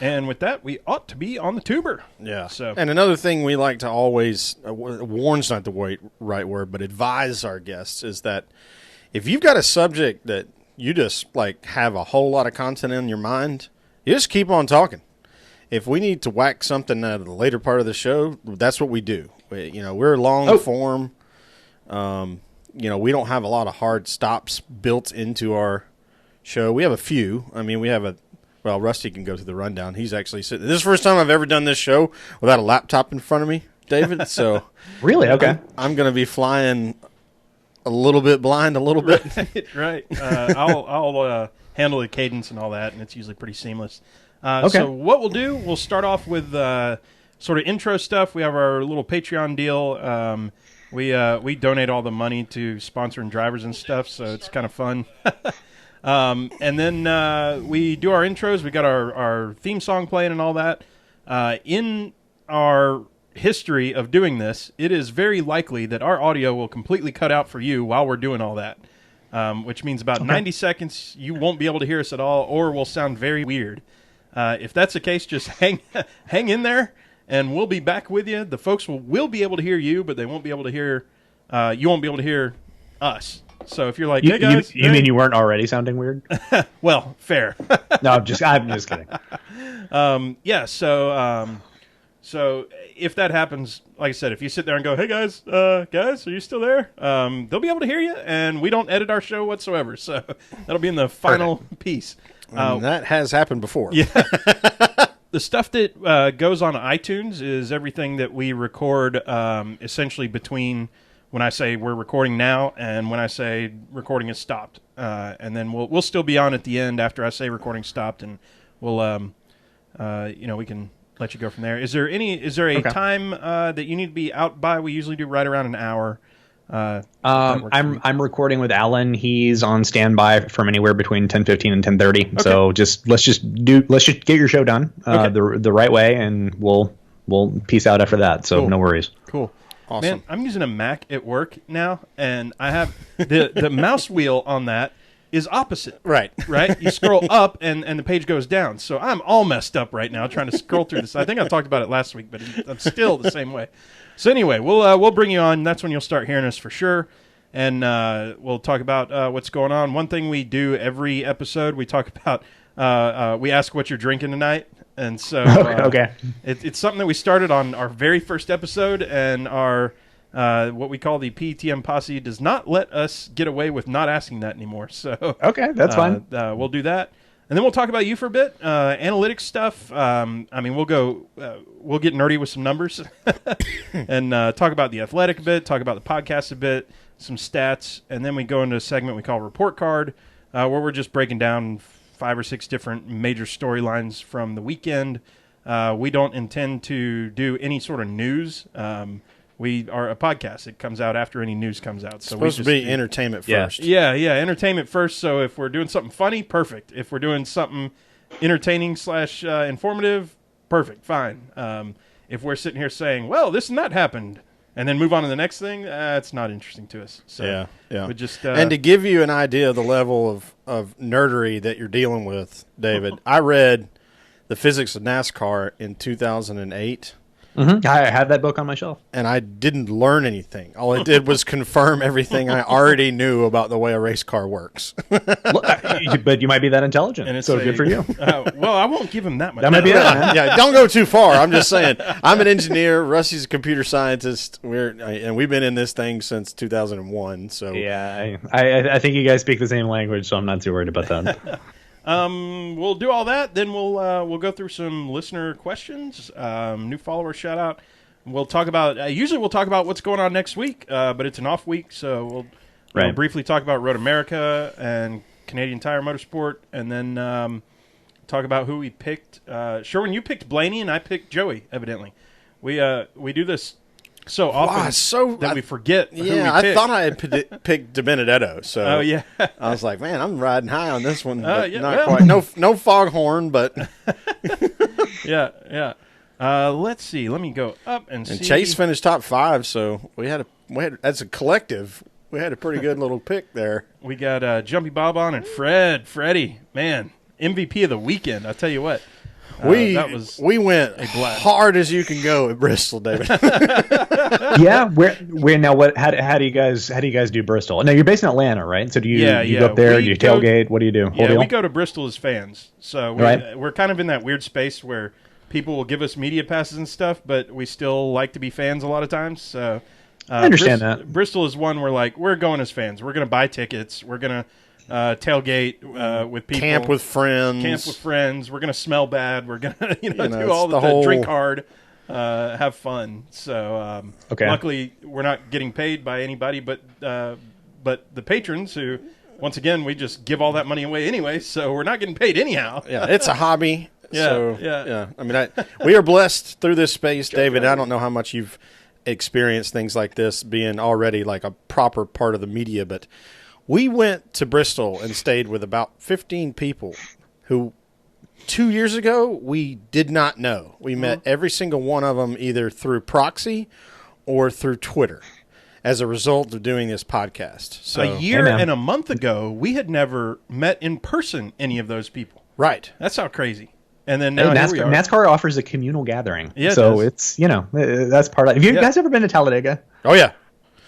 And with that, we ought to be on the tuber. Yeah. So, and another thing we like to always warn's not the right word, but advise our guests is that if you've got a subject that you just like have a whole lot of content in your mind, you just keep on talking. If we need to whack something out of the later part of the show, that's what we do. We're long form. We don't have a lot of hard stops built into our show. We have a few. I mean, Rusty can go through the rundown. He's actually sitting. This is the first time I've ever done this show without a laptop in front of me, David. So really, okay. I'm going to be flying a little bit blind, a little bit. Right. I'll handle the cadence and all that, and it's usually pretty seamless. Okay. So what we'll do, we'll start off with sort of intro stuff. We have our little Patreon deal. We donate all the money to sponsoring drivers and stuff, so it's kind of fun. And then we do our intros. We got our theme song playing and all that. In our history of doing this, it is very likely that our audio will completely cut out for you while we're doing all that, which means about 90 seconds you won't be able to hear us at all, or we'll sound very weird. If that's the case, just hang in there, and we'll be back with you. The folks will be able to hear you, but they won't be able to hear. You won't be able to hear us. So if you're like, hey guys, you mean you weren't already sounding weird? Well, fair. No, I'm just kidding. Yeah. So if that happens, like I said, if you sit there and go, hey guys, are you still there? They'll be able to hear you, and we don't edit our show whatsoever. So that'll be in the final piece. That has happened before. Yeah. The stuff that goes on iTunes is everything that we record essentially between when I say we're recording now and when I say recording is stopped. And then we'll still be on at the end after I say recording stopped, and we'll we can let you go from there. Is there a time that you need to be out by? We usually do right around an hour. I'm recording with Alan. He's on standby from anywhere between 10:15 and 10:30. Okay. So let's just get your show done the right way, and we'll peace out after that. So No worries. Cool. Awesome. Man, I'm using a Mac at work now, and I have the mouse wheel on that is opposite. Right. You scroll up, and the page goes down. So I'm all messed up right now trying to scroll through this. I think I talked about it last week, but I'm still the same way. So anyway, we'll bring you on. That's when you'll start hearing us for sure, and we'll talk about what's going on. One thing we do every episode, we talk about. We ask what you're drinking tonight, and so it's something that we started on our very first episode, and our what we call the PTM posse does not let us get away with not asking that anymore. So that's fine. We'll do that. And then we'll talk about you for a bit, analytics stuff. We'll get nerdy with some numbers and talk about the athletic a bit, talk about the podcast a bit, some stats, and then we go into a segment we call Report Card, where we're just breaking down 5 or 6 different major storylines from the weekend. We don't intend to do any sort of news. We are a podcast. It comes out after any news comes out. So supposed to be entertainment first. Yeah, entertainment first. So if we're doing something funny, perfect. If we're doing something entertaining / informative, perfect, fine. If we're sitting here saying, well, this and that happened, and then move on to the next thing, it's not interesting to us. So yeah. We just, and to give you an idea of the level of nerdery that you're dealing with, David, I read The Physics of NASCAR in 2008. Mm-hmm. I have that book on my shelf. And I didn't learn anything. All it did was confirm everything I already knew about the way a race car works. But you might be that intelligent, and so good for you. Well, I won't give him that much. That might be it, man. Yeah, don't go too far. I'm just saying. I'm an engineer. Rusty's a computer scientist. And we've been in this thing since 2001. So yeah, I think you guys speak the same language, so I'm not too worried about that. We'll do all that. Then we'll go through some listener questions, new follower shout out. We'll talk about usually we'll talk about what's going on next week, but it's an off week, so we'll briefly talk about Road America and Canadian Tire Motorsport, and then talk about who we picked. Sherwin, you picked Blaney, and I picked Joey. Evidently, we do this so often that we forget. Yeah, who we I picked. thought I had picked DiBenedetto. So yeah, I was like, man, I'm riding high on this one. But yeah, not quite. No foghorn, but yeah. Let's see. Let me go up and see. Chase finished top 5, so we had as a collective, we had a pretty good little pick there. We got Jumpy Bob on and Freddie, man, MVP of the weekend. I'll tell you what. We went a blast. hard as you can go at Bristol, David. Yeah, where now? How do you guys do Bristol? Now you're based in Atlanta, right? So do you go up there? Do you tailgate? What do you do? We go to Bristol as fans. So we're kind of in that weird space where people will give us media passes and stuff, but we still like to be fans a lot of times. So I understand that. Bristol is one where we're going as fans. We're going to buy tickets. We're going to tailgate with people. Camp with friends. We're going to smell bad. We're going to do all the whole... drink hard, have fun. So luckily we're not getting paid by anybody but the patrons who, once again, we just give all that money away anyway, so we're not getting paid anyhow. Yeah, it's a hobby. Yeah. I mean, we are blessed through this space, David. I don't know how much you've experienced things like this being already like a proper part of the media, but we went to Bristol and stayed with about 15 people who 2 years ago we did not know. We met every single one of them either through proxy or through Twitter as a result of doing this podcast. So a year and a month ago, we had never met in person any of those people. Right. That's how crazy. And then now here we are. NASCAR offers a communal gathering. Yeah, so it's, that's part of it. Have you guys ever been to Talladega? Oh, yeah.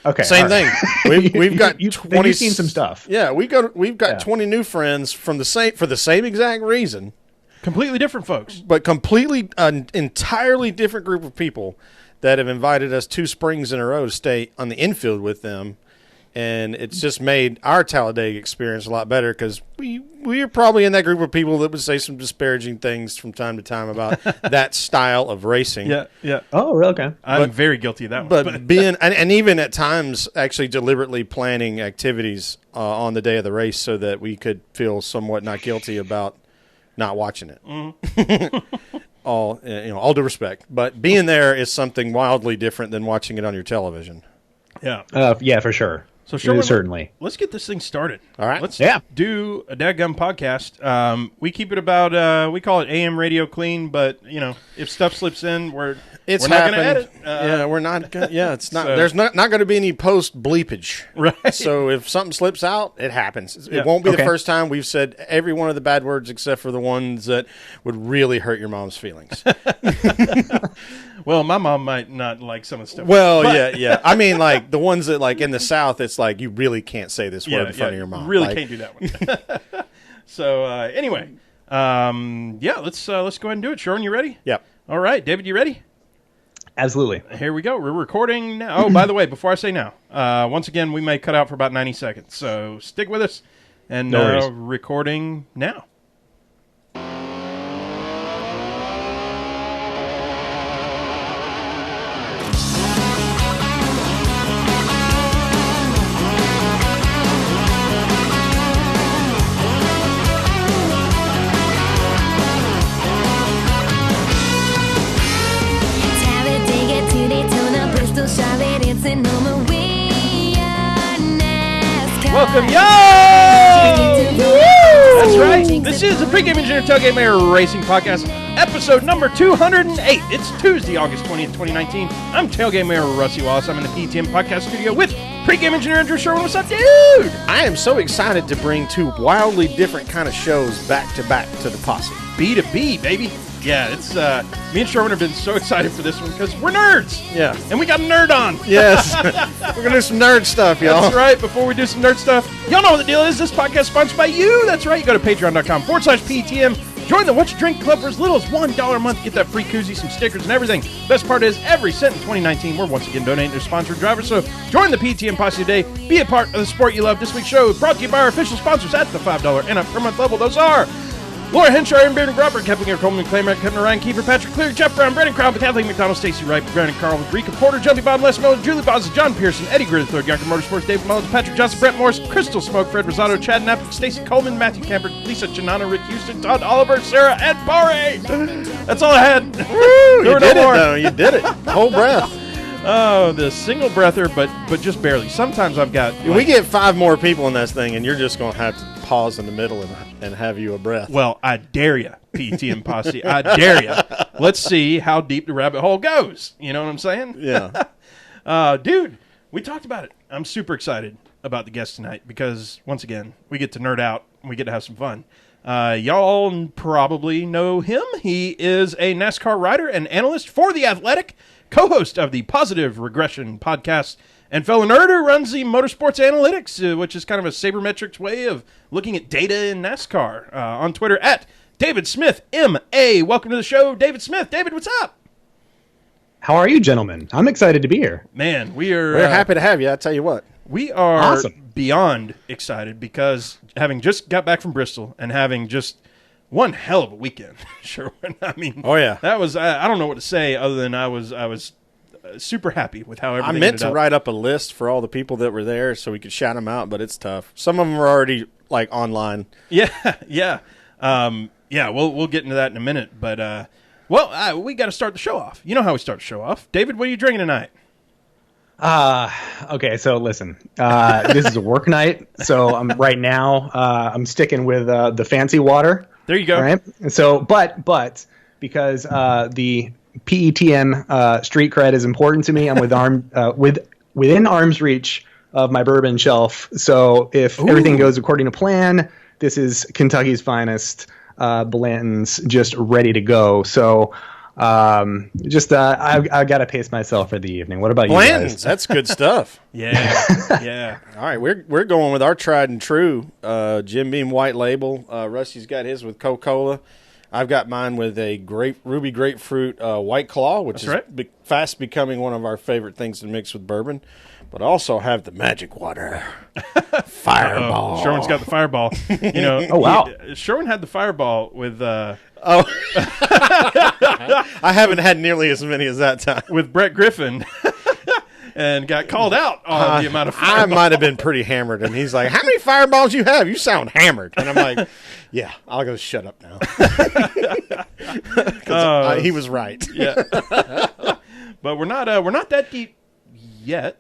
Okay. Same thing. We've got 20. You've seen some stuff. Yeah, we've got 20 new friends for the same exact reason. Completely different folks. But completely an entirely different group of people that have invited us 2 springs in a row to stay on the infield with them. And it's just made our Talladega experience a lot better because we are probably in that group of people that would say some disparaging things from time to time about that style of racing. Yeah. Oh, really? Okay. I'm very guilty of that one. But being and even at times actually deliberately planning activities on the day of the race so that we could feel somewhat not guilty about not watching it. Mm-hmm. all due respect, but being there is something wildly different than watching it on your television. Yeah. Yeah, for sure. So Sherman, certainly. Let's get this thing started. All right. Let's do a dadgum podcast. We keep it about we call it AM radio clean, but if stuff slips in, we're not going to edit. We're not. It's not. So, there's not going to be any post bleepage. Right. So if something slips out, it happens. It won't be the first time we've said every one of the bad words except for the ones that would really hurt your mom's feelings. Well, my mom might not like some of the stuff. Well, yeah. I mean, like the ones that like in the South, it's like you really can't say this word in front of your mom. Really can't do that one. So anyway, let's go ahead and do it. Sharon, you ready? Yep. All right, David, you ready? Absolutely. Here we go. We're recording now. Oh, by the way, before I say now, once again, we may cut out for about 90 seconds. So stick with us. And recording now. Welcome, yo! That's right. This is the Pregame Engineer Tailgate Mayor Racing Podcast, episode number 208. It's Tuesday, August 20th, 2019. I'm Tailgate Mayor Rusty Wallace. I'm in the PTM podcast studio with Pregame Engineer Andrew Sherwin. What's up, dude? I am so excited to bring 2 wildly different kind of shows back to back to the posse. B2B, baby. Yeah, it's me and Sherwin have been so excited for this one because we're nerds. Yeah. And we got a nerd on. Yes. We're going to do some nerd stuff, y'all. That's right. Before we do some nerd stuff, y'all know what the deal is. This podcast is sponsored by you. That's right. You go to patreon.com/PTM. Join the What You Drink Club for as little as $1 a month. Get that free koozie, some stickers, and everything. Best part is, every cent in 2019, we're once again donating to sponsored drivers. So join the PTM Posse today. Be a part of the sport you love. This week's show is brought to you by our official sponsors at the $5 and up per month level. Those are Laura Henshaw, Aaron Beard, Robert Keplinger, Coleman, Claymore, Kevin, Ryan, Kiefer, Patrick Cleary, Jeff Brown, Brandon Crown, Kathleen McDonald, Stacey Wright, Brandon Carl, Rika Porter, Jumpy Bob, Les Miller, Julie Boz, John Pearson, Eddie Greer III, Yocker Motorsports, David Mullins, Patrick Johnson, Brent Morris, Crystal Smoke, Fred Rosado, Chad Knapp, Stacey Coleman, Matthew Camper, Lisa Chinana, Rick Houston, Todd Oliver, Sarah, and Barre. That's all I had. Woo, you did it, though. You did it. Whole breath. Oh, the single breather, but just barely. Sometimes I've got... we get 5 more people in this thing, and you're just going to have to pause in the middle and have you a breath. Well, I dare you, PTM Posse. I dare you. Let's see how deep the rabbit hole goes. You know what I'm saying? Yeah. Dude, we talked about it. I'm super excited about the guest tonight because, once again, we get to nerd out and we get to have some fun. Y'all probably know him. He is a NASCAR writer and analyst for The Athletic, co-host of the Positive Regression podcast, and fellow nerd who runs the Motorsports Analytics, which is kind of a sabermetrics way of looking at data in NASCAR, on Twitter at David Smith, M.A. Welcome to the show, David Smith. David, what's up? How are you, gentlemen? I'm excited to be here. Man, we're happy to have you. I tell you what. We are Awesome. Beyond excited because having just got back from Bristol and having just one hell of a weekend, Sherwin. I mean, Oh, yeah. that was I don't know what to say other than I was super happy with how everything. I meant ended to up. write up a list for all the people that were there so we could shout them out, but it's tough. Some of them are already like online. Yeah, yeah, yeah. We'll get into that in a minute, but we got to start the show off. You know how we start the show off, David. What are you drinking tonight? Okay, so listen, this is a work night, so right now I'm sticking with the fancy water. There you go. All right. So, but because the PETM street cred is important to me, I'm within arm's reach of my bourbon shelf. So if everything goes according to plan, this is Kentucky's finest Blanton's, just ready to go. So. I got to pace myself for the evening. What about you Blanton's, guys? that's good stuff. Yeah, yeah. All right, we're going with our tried and true Jim Beam White Label. Rusty's got his with Coca-Cola. I've got mine with a ruby grapefruit White Claw, which That's is fast becoming one of our favorite things to mix with bourbon. But also have the magic water, Fireball. Sherwin's got the Fireball. You know. Oh, wow. Sherwin had the Fireball with. Oh, I haven't had nearly as many as that time. With Brett Griffin and got called out on the amount of I fireballs. might have been pretty hammered, and he's like, "How many fireballs you have? You sound hammered." And I'm like, "Yeah, I'll go shut up now." Because he was right. Yeah. But we're not that deep yet.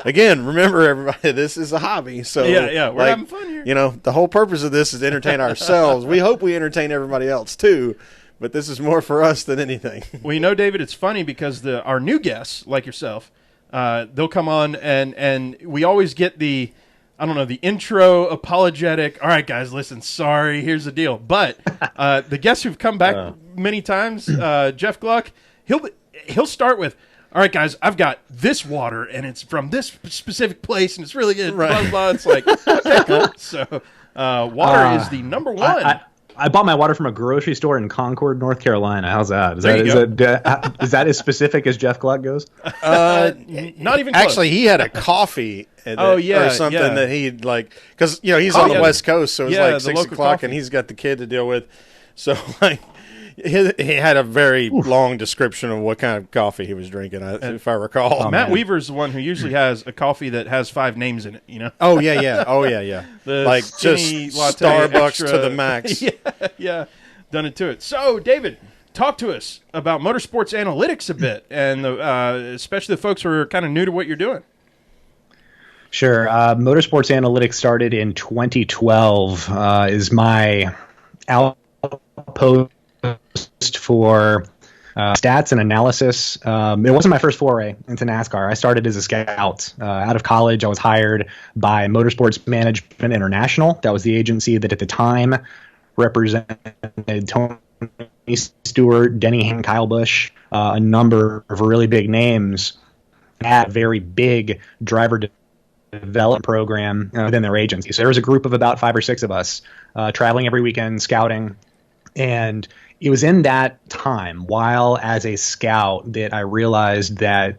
Again, remember, everybody, this is a hobby. So Yeah, we're having fun here. You know, the whole purpose of this is to entertain ourselves. We hope we entertain everybody else too, but this is more for us than anything. Well, you know, David, it's funny because our new guests, like yourself, they'll come on and we always get the intro apologetic. All right, guys, listen, sorry, here's the deal. But the guests who've come back many times, Jeff Gluck, he'll start with, all right, guys, I've got this water, and it's from this specific place, and it's really good. Right. Blah, blah. It's like, okay, cool. So water is the number one. I bought my water from a grocery store in Concord, North Carolina. How's that? Is that as specific as Jeff Gluck goes? Not even close. Actually, he had a coffee. Or something that he'd like, because he's on the West Coast, so it's like 6 o'clock, and he's got the kid to deal with. So like, he had a very long description of what kind of coffee he was drinking, if I recall. Matt Weaver's the one who usually has a coffee that has 5 names in it. You know? Oh yeah. The like skinny just latte Starbucks extra. to the max. yeah, done it to it. So, David, talk to us about motorsports analytics a bit, and especially the folks who are kind of new to what you're doing. Sure. Motorsports Analytics started in 2012. Is my outpost for stats and analysis. It wasn't my first foray into NASCAR. I started as a scout. Out of college, I was hired by Motorsports Management International. That was the agency that at the time represented Tony Stewart, Denny Hamlin, Kyle Busch, a number of really big names. Had a very big driver development program within their agency. So there was a group of about 5 or 6 of us traveling every weekend, scouting. And it was in that time, while as a scout, that I realized that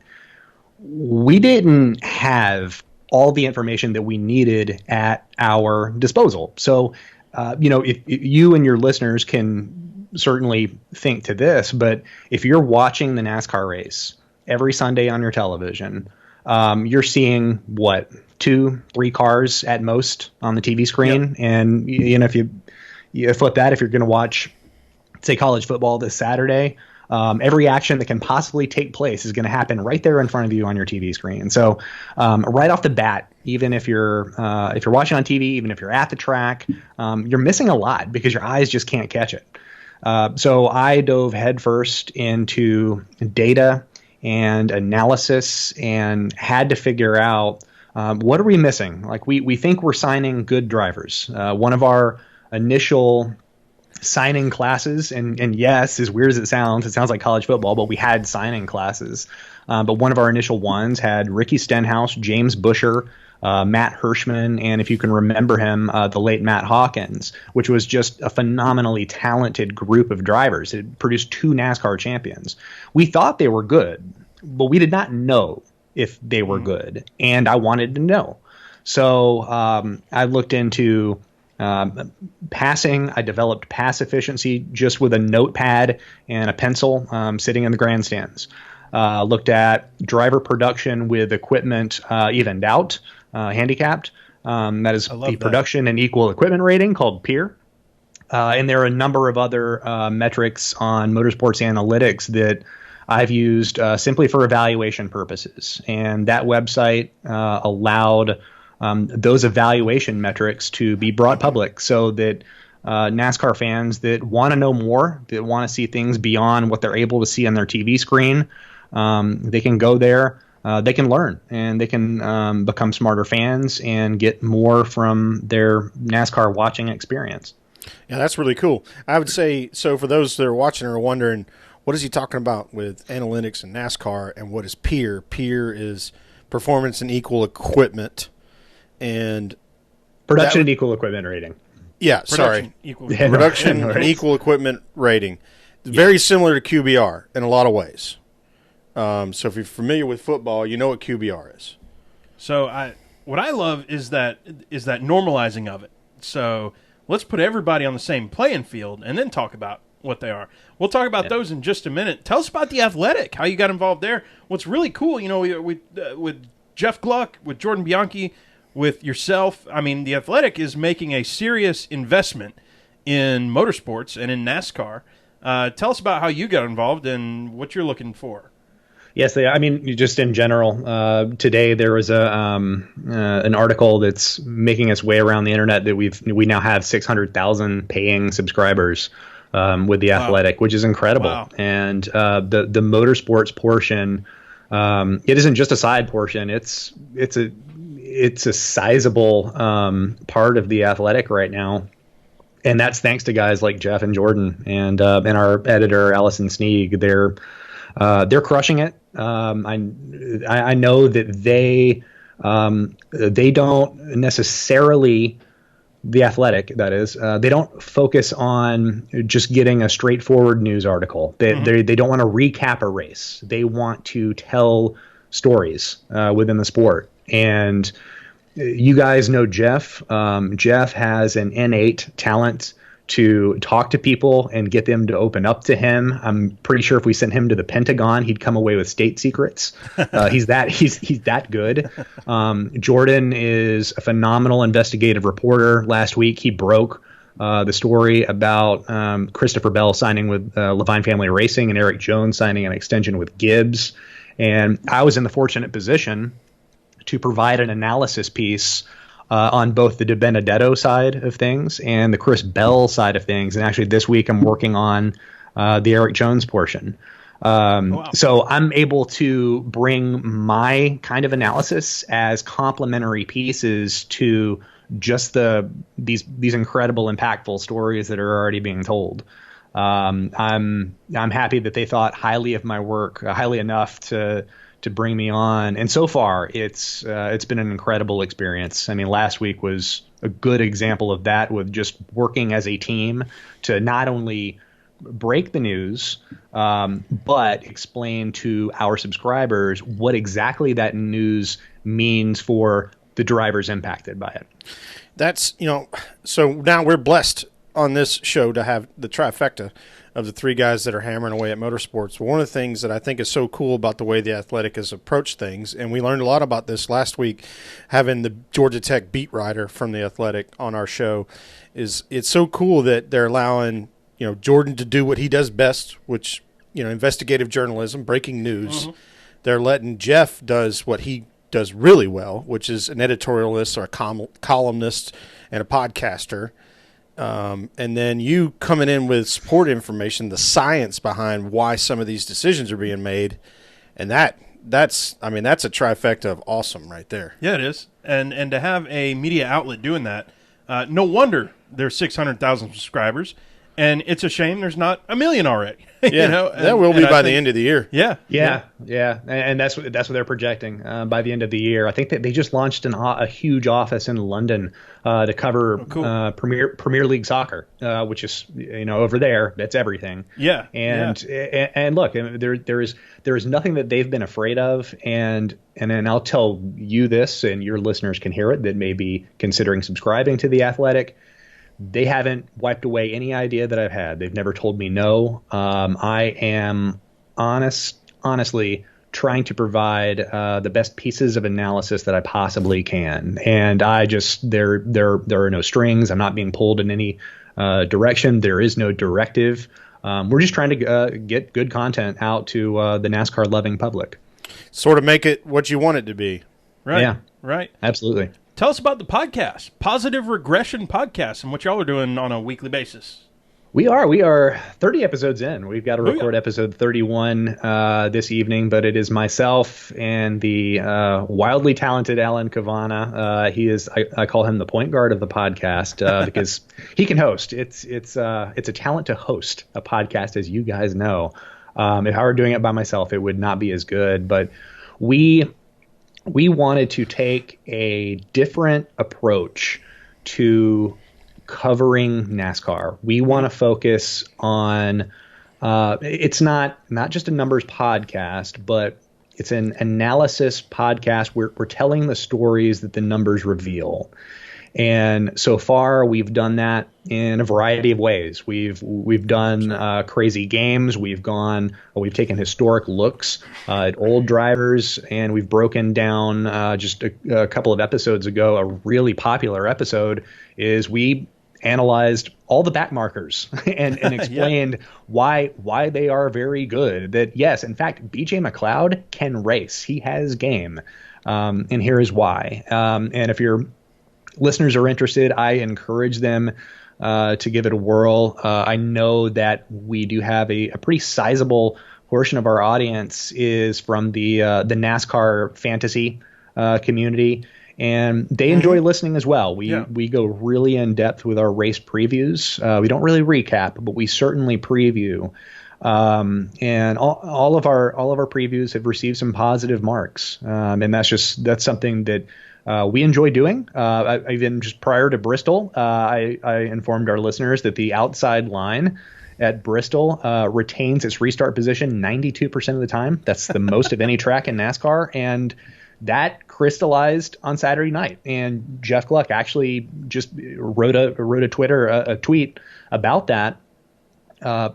we didn't have all the information that we needed at our disposal. So, if you and your listeners can certainly think to this, but if you're watching the NASCAR race every Sunday on your television, you're seeing 2-3 cars at most on the TV screen. Yep. And if you flip that, if you're going to watch, say, college football this Saturday, every action that can possibly take place is going to happen right there in front of you on your TV screen. And so right off the bat, even if you're watching on TV, even if you're at the track, you're missing a lot because your eyes just can't catch it. So I dove headfirst into data and analysis and had to figure out what are we missing? Like we think we're signing good drivers. One of our initial signing classes, and yes, as weird as it sounds like college football, but we had signing classes. But one of our initial ones had Ricky Stenhouse, James Busher, Matt Hirschman, and if you can remember him, the late Matt Hawkins, which was just a phenomenally talented group of drivers. It produced 2 NASCAR champions. We thought they were good, but we did not know if they were good, and I wanted to know. So I looked into passing. I developed pass efficiency just with a notepad and a pencil sitting in the grandstands. Looked at driver production with equipment evened out, handicapped. That is the production and equal equipment rating called PEER. And there are a number of other metrics on motorsports analytics that I've used simply for evaluation purposes. And that website allowed those evaluation metrics to be brought public so that NASCAR fans that want to know more, that want to see things beyond what they're able to see on their TV screen, they can go there, they can learn, and they can become smarter fans and get more from their NASCAR watching experience. Yeah, that's really cool. I would say, so for those that are watching or wondering, what is he talking about with analytics and NASCAR, and what is PEER? PEER is performance and equal equipment. And production and equal equipment rating. Yeah, production and equal equipment rating. Very similar to QBR in a lot of ways. So if you're familiar with football, you know what QBR is. So what I love is that normalizing of it. So let's put everybody on the same playing field and then talk about what they are. We'll talk about those in just a minute. Tell us about The Athletic, how you got involved there. What's really cool, with Jeff Gluck, with Jordan Bianchi, with yourself, I mean, The Athletic is making a serious investment in motorsports and in NASCAR. Tell us about how you got involved and what you're looking for. Yes, I mean, just in general, today there was an article that's making its way around the internet that we now have 600,000 paying subscribers with The Athletic, which is incredible. Wow. And the motorsports portion, it isn't just a side portion. It's a sizable part of The Athletic right now. And that's thanks to guys like Jeff and Jordan and our editor, Allison Sneeg. They're crushing it. I know that they don't necessarily, The Athletic, that is, they don't focus on just getting a straightforward news article. They don't want to recap a race. They want to tell stories within the sport. And you guys know Jeff. Jeff has an innate talent to talk to people and get them to open up to him. I'm pretty sure if we sent him to the Pentagon, he'd come away with state secrets. He's that good. Jordan is a phenomenal investigative reporter. Last week, he broke the story about Christopher Bell signing with Levine Family Racing and Eric Jones signing an extension with Gibbs. And I was in the fortunate position to provide an analysis piece on both the DiBenedetto side of things and the Chris Bell side of things. And actually this week I'm working on the Eric Jones portion. So I'm able to bring my kind of analysis as complementary pieces to just these incredible, impactful stories that are already being told. I'm happy that they thought highly of my work, highly enough to bring me on. And so far, it's been an incredible experience. I mean, last week was a good example of that, with just working as a team to not only break the news, but explain to our subscribers what exactly that news means for the drivers impacted by it. That's, so now we're blessed on this show to have the trifecta of the three guys that are hammering away at motorsports. But one of the things that I think is so cool about the way The Athletic has approached things, and we learned a lot about this last week having the Georgia Tech beat writer from The Athletic on our show, is it's so cool that they're allowing Jordan to do what he does best, which investigative journalism, breaking news. Mm-hmm. They're letting Jeff does what he does really well, which is an editorialist or a columnist and a podcaster. And then you coming in with support information, the science behind why some of these decisions are being made. And that's a trifecta of awesome right there. Yeah, it is. And to have a media outlet doing that, no wonder there's 600,000 subscribers, and it's a shame there's not a million already. Yeah, that will be by the end of the year. Yeah. And that's what they're projecting by the end of the year. I think that they just launched a huge office in London to cover Premier League soccer, which is over there. That's everything. Yeah, and look, there is nothing that they've been afraid of, and then I'll tell you this, and your listeners can hear it, that may be considering subscribing to The Athletic. They haven't wiped away any idea that I've had. They've never told me no. I am honestly trying to provide the best pieces of analysis that I possibly can. And there are no strings. I'm not being pulled in any direction. There is no directive. We're just trying to get good content out to the NASCAR loving public. Sort of make it what you want it to be. Right. Yeah. Right. Absolutely. Tell us about the podcast, Positive Regression Podcast, and what y'all are doing on a weekly basis. We are 30 episodes in. We've got to record episode 31 this evening, but it is myself and the wildly talented Alan Cavana. He is, I call him the point guard of the podcast because he can host. It's a talent to host a podcast, as you guys know. If I were doing it by myself, it would not be as good. But we wanted to take a different approach to covering NASCAR. We want to focus on it's not just a numbers podcast, but it's an analysis podcast. We're telling the stories that the numbers reveal. And so far, we've done that in a variety of ways. We've done crazy games. We've taken historic looks at old drivers, and we've broken down just a couple of episodes ago. A really popular episode is we analyzed all the back markers and explained why they are very good. That yes, in fact, BJ McLeod can race. He has game, and here is why. And if your listeners are interested, I encourage them to give it a whirl. I know that we do have a pretty sizable portion of our audience is from the NASCAR fantasy community, and they enjoy listening as well. We go really in depth with our race previews. We don't really recap, but we certainly preview. And all of our previews have received some positive marks, and that's something that we enjoy doing. Even just prior to Bristol, I informed our listeners that the outside line at Bristol retains its restart position 92% of the time. That's the most of any track in NASCAR, and that crystallized on Saturday night. And Jeff Gluck actually just wrote a tweet about that,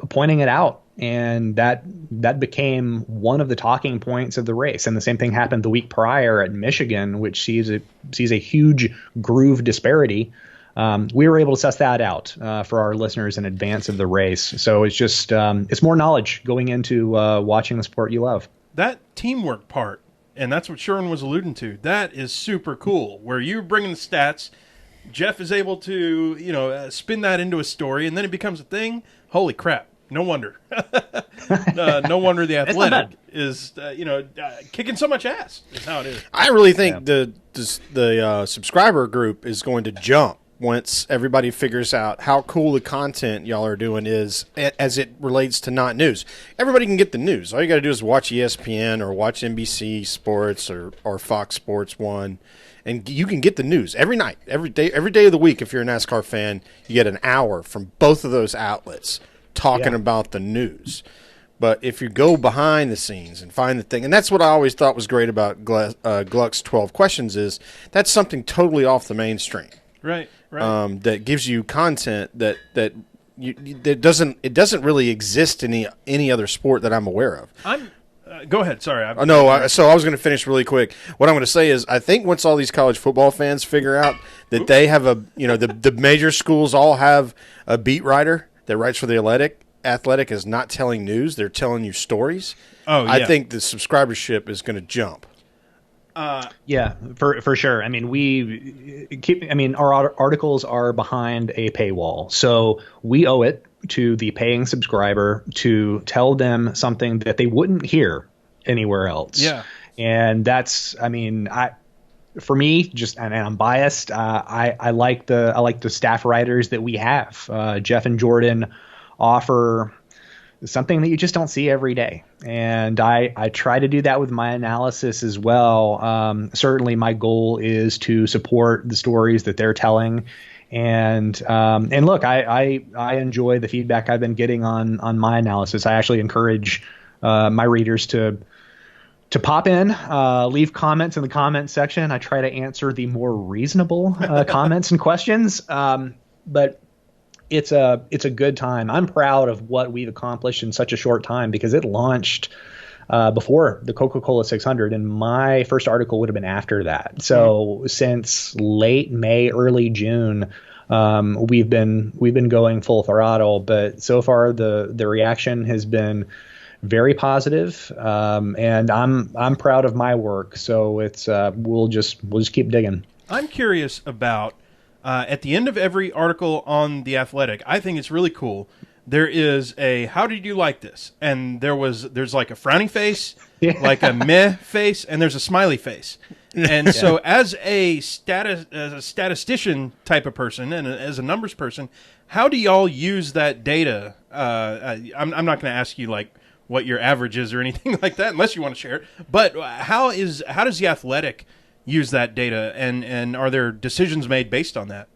pointing it out. And that became one of the talking points of the race. And the same thing happened the week prior at Michigan, which sees a huge groove disparity. We were able to suss that out for our listeners in advance of the race. So it's just it's more knowledge going into watching the sport you love. That teamwork part, and that's what Sherwin was alluding to, that is super cool, where you're bringing the stats. Jeff is able to spin that into a story, and then it becomes a thing. Holy crap. No wonder. No wonder the Athletic is, kicking so much ass. Is how it is. I really think the subscriber group is going to jump once everybody figures out how cool the content y'all are doing is as it relates to not news. Everybody can get the news. All you got to do is watch ESPN or watch NBC Sports or Fox Sports 1. And you can get the news every night, every day of the week. If you're a NASCAR fan, you get an hour from both of those outlets talking about the news. But if you go behind the scenes and find the thing, and that's what I always thought was great about Gluck's 12 questions is that's something totally off the mainstream. Right. That gives you content that doesn't really exist in any other sport that I'm aware of. Go ahead. Sorry. So I was going to finish really quick. What I'm going to say is I think once all these college football fans figure out that they have the major schools all have a beat writer that writes for the Athletic is not telling news; they're telling you stories. I think the subscribership is going to jump. For sure. I mean, our articles are behind a paywall, so we owe it to the paying subscriber to tell them something that they wouldn't hear anywhere else. Yeah, and that's. I mean, for me, just and I'm biased. I like the staff writers that we have. Jeff and Jordan offer something that you just don't see every day, and I try to do that with my analysis as well. Certainly, my goal is to support the stories that they're telling. And look, I enjoy the feedback I've been getting on my analysis. I actually encourage my readers to pop in, leave comments in the comment section. I try to answer the more reasonable comments and questions. But it's a good time. I'm proud of what we've accomplished in such a short time because it launched before the Coca-Cola 600, and my first article would have been after that. So since late May, early June, we've been going full throttle. But so far, the reaction has been very positive, and I'm proud of my work. So it's we'll just keep digging. I'm curious about at the end of every article on The Athletic. I think it's really cool. There is a "How did you like this?" and there's like a frowny face, like a meh face, and there's a smiley face. And so, as a statistician type of person and as a numbers person, how do y'all use that data? I'm not going to ask you like what your average is or anything like that, unless you want to share it. But how does The Athletic use that data, and are there decisions made based on that?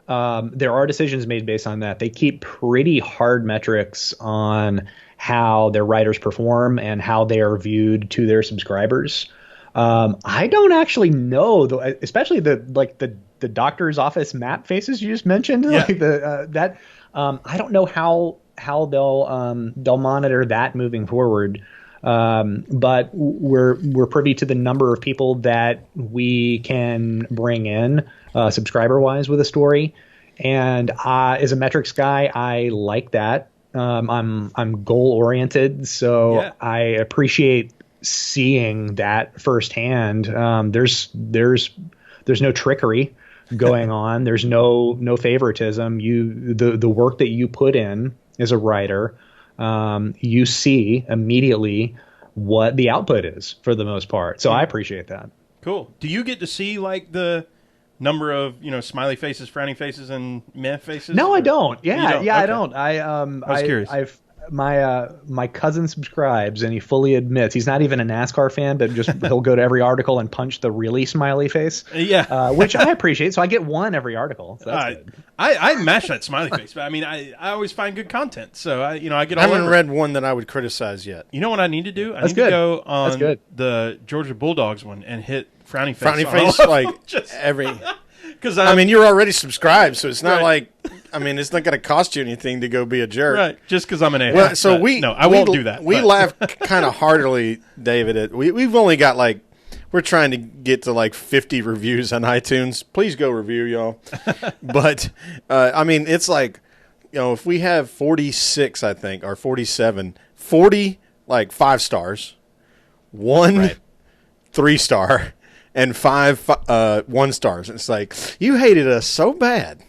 There are decisions made based on that. They keep pretty hard metrics on how their writers perform and how they are viewed to their subscribers. I don't actually know, though, especially the doctor's office map faces you just mentioned. Yeah. Like I don't know how they'll monitor that moving forward. But we're privy to the number of people that we can bring in subscriber wise with a story. And as a metrics guy, I like that. I'm goal oriented, so yeah. I appreciate seeing that firsthand. There's no trickery going on. There's no favoritism. The work that you put in as a writer, you see immediately what the output is for the most part. So I appreciate that. Cool. Do you get to see like the number of, smiley faces, frowning faces, and meh faces? No, I don't. Yeah. Don't? Yeah, Okay. I don't. I was curious. My cousin subscribes, and he fully admits he's not even a NASCAR fan, but just he'll go to every article and punch the really smiley face. Yeah. Which I appreciate. So I get one every article. So that's good. I mash that smiley face, but I mean, I always find good content. So I get all I haven't over. read one that I would criticize yet. You know what I need to do? I That's need to good. go on That's good. the Georgia Bulldogs one and hit frowny face. Frowny on face, all of like them. Just every. because I mean, you're already subscribed, so it's not Right. like. I mean, it's not going to cost you anything to go be a jerk. right, just because I'm an a-hole. Well, so I won't do that. We but- laugh kind of heartily, David. We've only got we're trying to get to 50 reviews on iTunes. Please go review, y'all. But I mean, it's if we have 46, I think, or 47, 40 5 stars, 1 Right. 3-star, and 5 1 stars. It's like, you hated us so bad.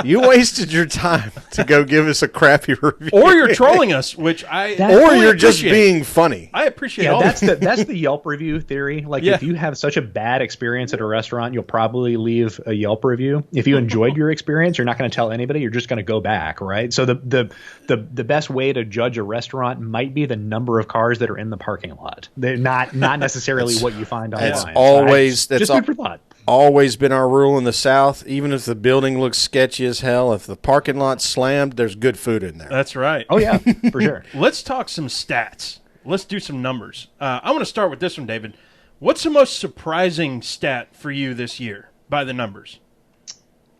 You wasted your time to go give us a crappy review. or you're trolling us, which I Or fully you're just appreciate. being funny. I appreciate Yeah, all that's that. that's the Yelp review theory. Yeah. If you have such a bad experience at a restaurant, you'll probably leave a Yelp review. If you enjoyed your experience, you're not going to tell anybody. You're just going to go back, right? So the best way to judge a restaurant might be the number of cars that are in the parking lot. They're not necessarily what you find online. That's So always just food for thought. always been our rule in the South. Even if the building looks sketchy as hell, if the parking lot's slammed, there's good food in there. That's right. Oh yeah, for sure. Let's talk some stats. Let's do some numbers. I want to start with this one, David. What's the most surprising stat for you this year by the numbers?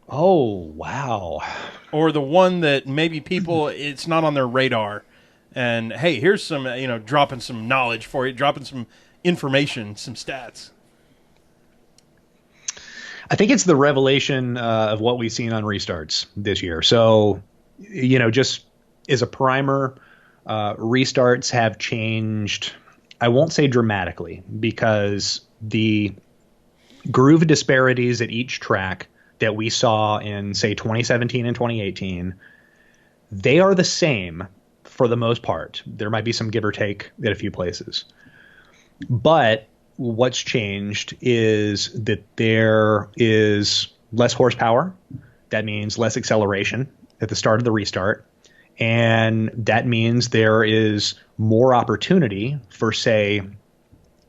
Oh wow. Or the one that maybe people, it's not on their radar. And, hey, here's some, dropping some knowledge for you, dropping some information, some stats. I think it's the revelation of what we've seen on restarts this year. So, just as a primer, restarts have changed, I won't say dramatically, because the groove disparities at each track that we saw in, say, 2017 and 2018, they are the same for the most part. There might be some give or take at a few places. But what's changed is that there is less horsepower. That means less acceleration at the start of the restart. And that means there is more opportunity for, say,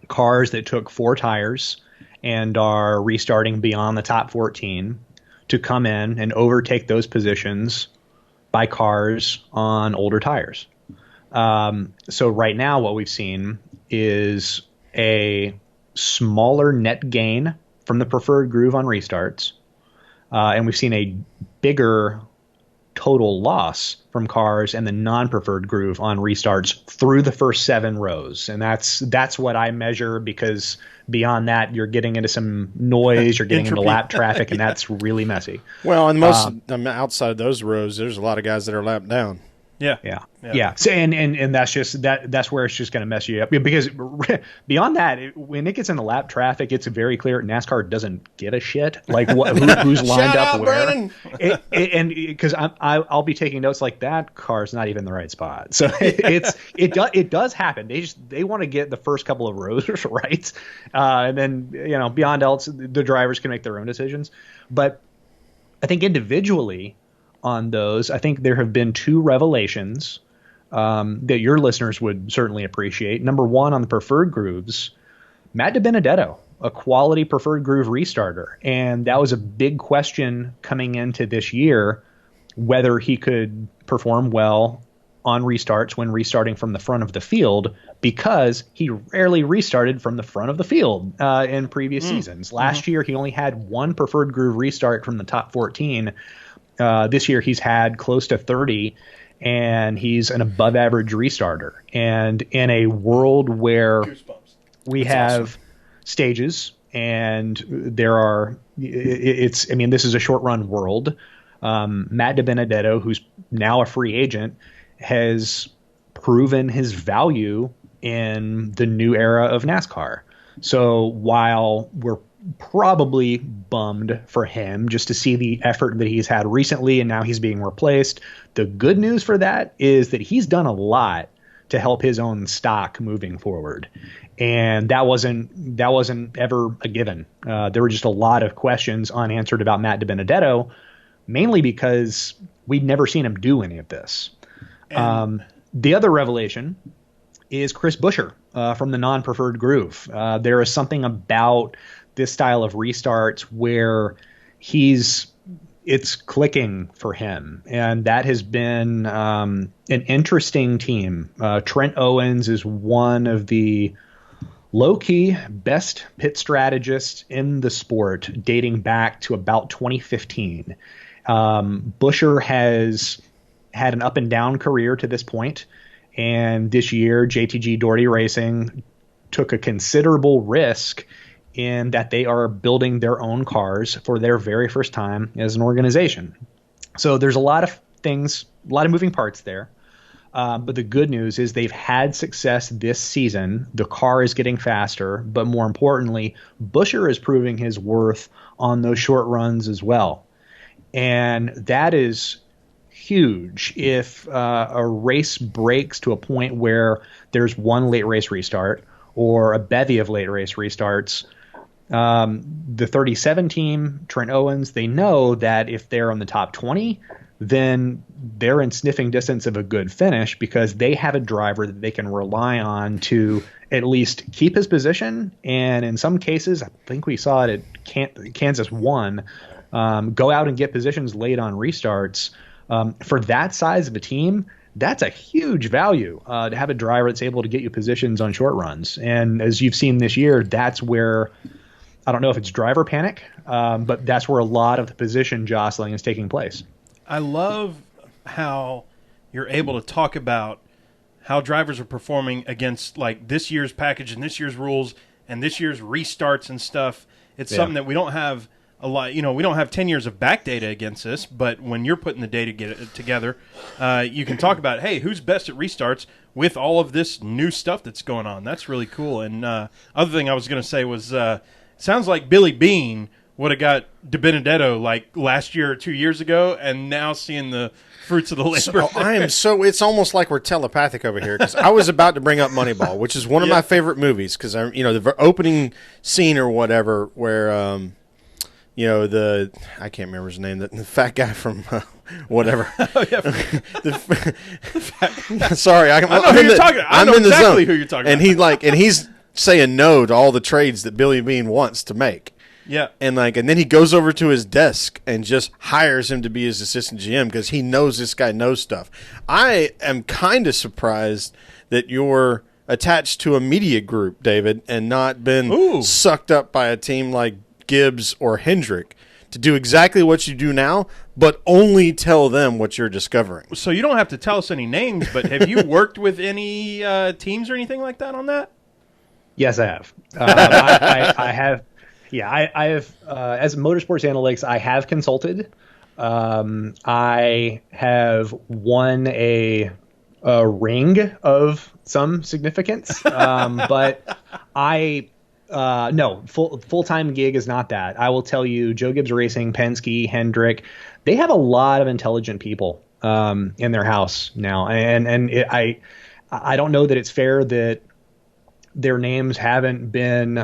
cars that took 4 tires and are restarting beyond the top 14 to come in and overtake those positions by cars on older tires. So right now what we've seen is a smaller net gain from the preferred groove on restarts, and we've seen a bigger total loss from cars and the non-preferred groove on restarts through the first 7 rows. And that's what I measure, because beyond that, you're getting into some noise, you're getting into lap traffic, and that's really messy. Well, and most outside of those rows, there's a lot of guys that are lapped down. Yeah. So, and that's just that's where it's just going to mess you up, because beyond that, when it gets into lap traffic, it's very clear NASCAR doesn't give a shit like who's lined up where. And because I'll be taking notes like that car's not even in the right spot. So it does happen. They want to get the first couple of rows right, and then beyond else the drivers can make their own decisions. But I think individually, on those, I think there have been 2 revelations that your listeners would certainly appreciate. Number one, on the preferred grooves, Matt DiBenedetto, a quality preferred groove restarter. And that was a big question coming into this year, whether he could perform well on restarts when restarting from the front of the field, because he rarely restarted from the front of the field in previous seasons. Last year, he only had 1 preferred groove restart from the top 14. This year he's had close to 30, and he's an above average restarter. And in a world where we have stages and this is a short run world. Matt DiBenedetto, who's now a free agent, has proven his value in the new era of NASCAR. So while we're probably bummed for him just to see the effort that he's had recently and now he's being replaced, the good news for that is that he's done a lot to help his own stock moving forward. And that wasn't ever a given. There were just a lot of questions unanswered about Matt DiBenedetto, mainly because we'd never seen him do any of this. The other revelation is Chris Buescher from the non-preferred groove. There is something about this style of restarts where it's clicking for him. And that has been an interesting team. Trent Owens is one of the low-key best pit strategists in the sport, dating back to about 2015. Buescher has had an up-and-down career to this point, and this year JTG Doherty Racing took a considerable risk in that they are building their own cars for their very first time as an organization. So there's a lot of things, a lot of moving parts there. But the good news is they've had success this season. The car is getting faster, but more importantly, Buescher is proving his worth on those short runs as well. And that is huge. If a race breaks to a point where there's one late race restart or a bevy of late race restarts, the 37 team, Trent Owens, they know that if they're on the top 20, then they're in sniffing distance of a good finish because they have a driver that they can rely on to at least keep his position. And in some cases, I think we saw it at Kansas 1, go out and get positions late on restarts. For that size of a team, that's a huge value to have a driver that's able to get you positions on short runs. And as you've seen this year, that's where, I don't know if it's driver panic, but that's where a lot of the position jostling is taking place. I love how you're able to talk about how drivers are performing against like this year's package and this year's rules and this year's restarts and stuff. It's something that we don't have a lot. We don't have 10 years of back data against this, but when you're putting the data together, you can talk about, hey, who's best at restarts with all of this new stuff that's going on. That's really cool. And other thing I was going to say was, sounds like Billy Beane would have got DiBenedetto like last year or 2 years ago, and now seeing the fruits of the labor. It's almost like we're telepathic over here, because I was about to bring up Moneyball, which is one of my favorite movies, because the opening scene or whatever where I can't remember his name, the fat guy from whatever. Oh, yeah. Sorry, I know who you're talking about. I know exactly who you're talking about. And he's saying no to all the trades that Billy Bean wants to make. Yeah. And then he goes over to his desk and just hires him to be his assistant GM because he knows this guy knows stuff. I am kind of surprised that you're attached to a media group, David, and not been sucked up by a team like Gibbs or Hendrick to do exactly what you do now, but only tell them what you're discovering. So you don't have to tell us any names, but have you worked with any teams or anything like that on that? Yes, I have. I have. Yeah, I have, as motorsports analytics, I have consulted. I have won a ring of some significance, but no, full-time gig is not that. I will tell you, Joe Gibbs Racing, Penske, Hendrick, they have a lot of intelligent people in their house now, and I don't know that it's fair that their names haven't been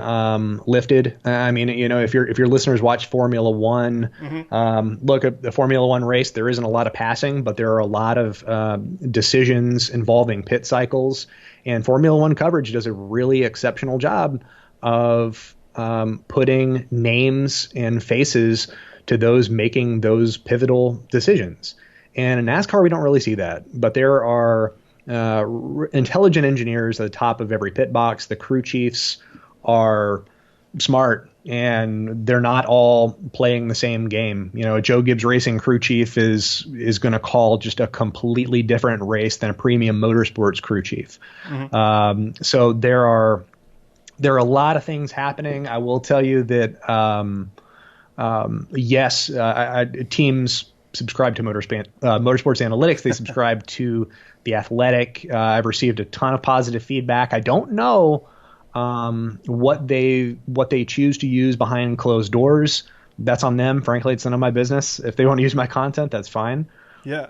lifted. I mean, if your listeners watch Formula One, look at the Formula One race. There isn't a lot of passing, but there are a lot of decisions involving pit cycles, and Formula One coverage does a really exceptional job of putting names and faces to those making those pivotal decisions. And in NASCAR, we don't really see that, but there are intelligent engineers at the top of every pit box. The crew chiefs are smart, and they're not all playing the same game. A Joe Gibbs Racing crew chief is going to call just a completely different race than a premium motorsports crew chief. So there are a lot of things happening. I will tell you that yes, teams subscribe to Motorsports Analytics. They subscribe to The Athletic. I've received a ton of positive feedback. I don't know what they choose to use behind closed doors. That's on them. Frankly, it's none of my business. If they want to use my content, that's fine. Yeah.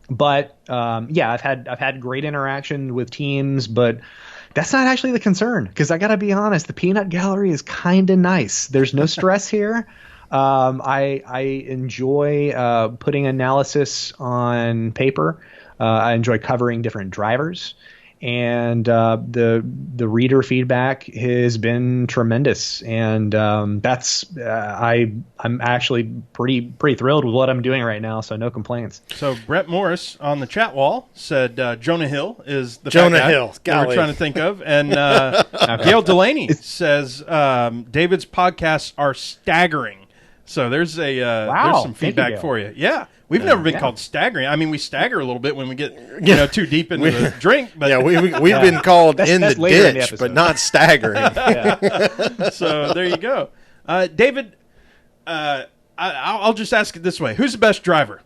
But I've had great interaction with teams, but that's not actually the concern, because I got to be honest, the peanut gallery is kind of nice. There's no stress here. I enjoy putting analysis on paper. I enjoy covering different drivers, and the reader feedback has been tremendous. And I'm actually pretty thrilled with what I'm doing right now. So no complaints. So Brett Morris on the chat wall said Jonah Hill is the Jonah guy Hill that we're trying to think of, and Gail Delaney says David's podcasts are staggering. So there's there's some feedback for you. Yeah. We've never been called staggering. I mean, we stagger a little bit when we get too deep into the drink. But we've been called that's in the ditch, but not staggering. So there you go. David, I'll just ask it this way. Who's the best driver?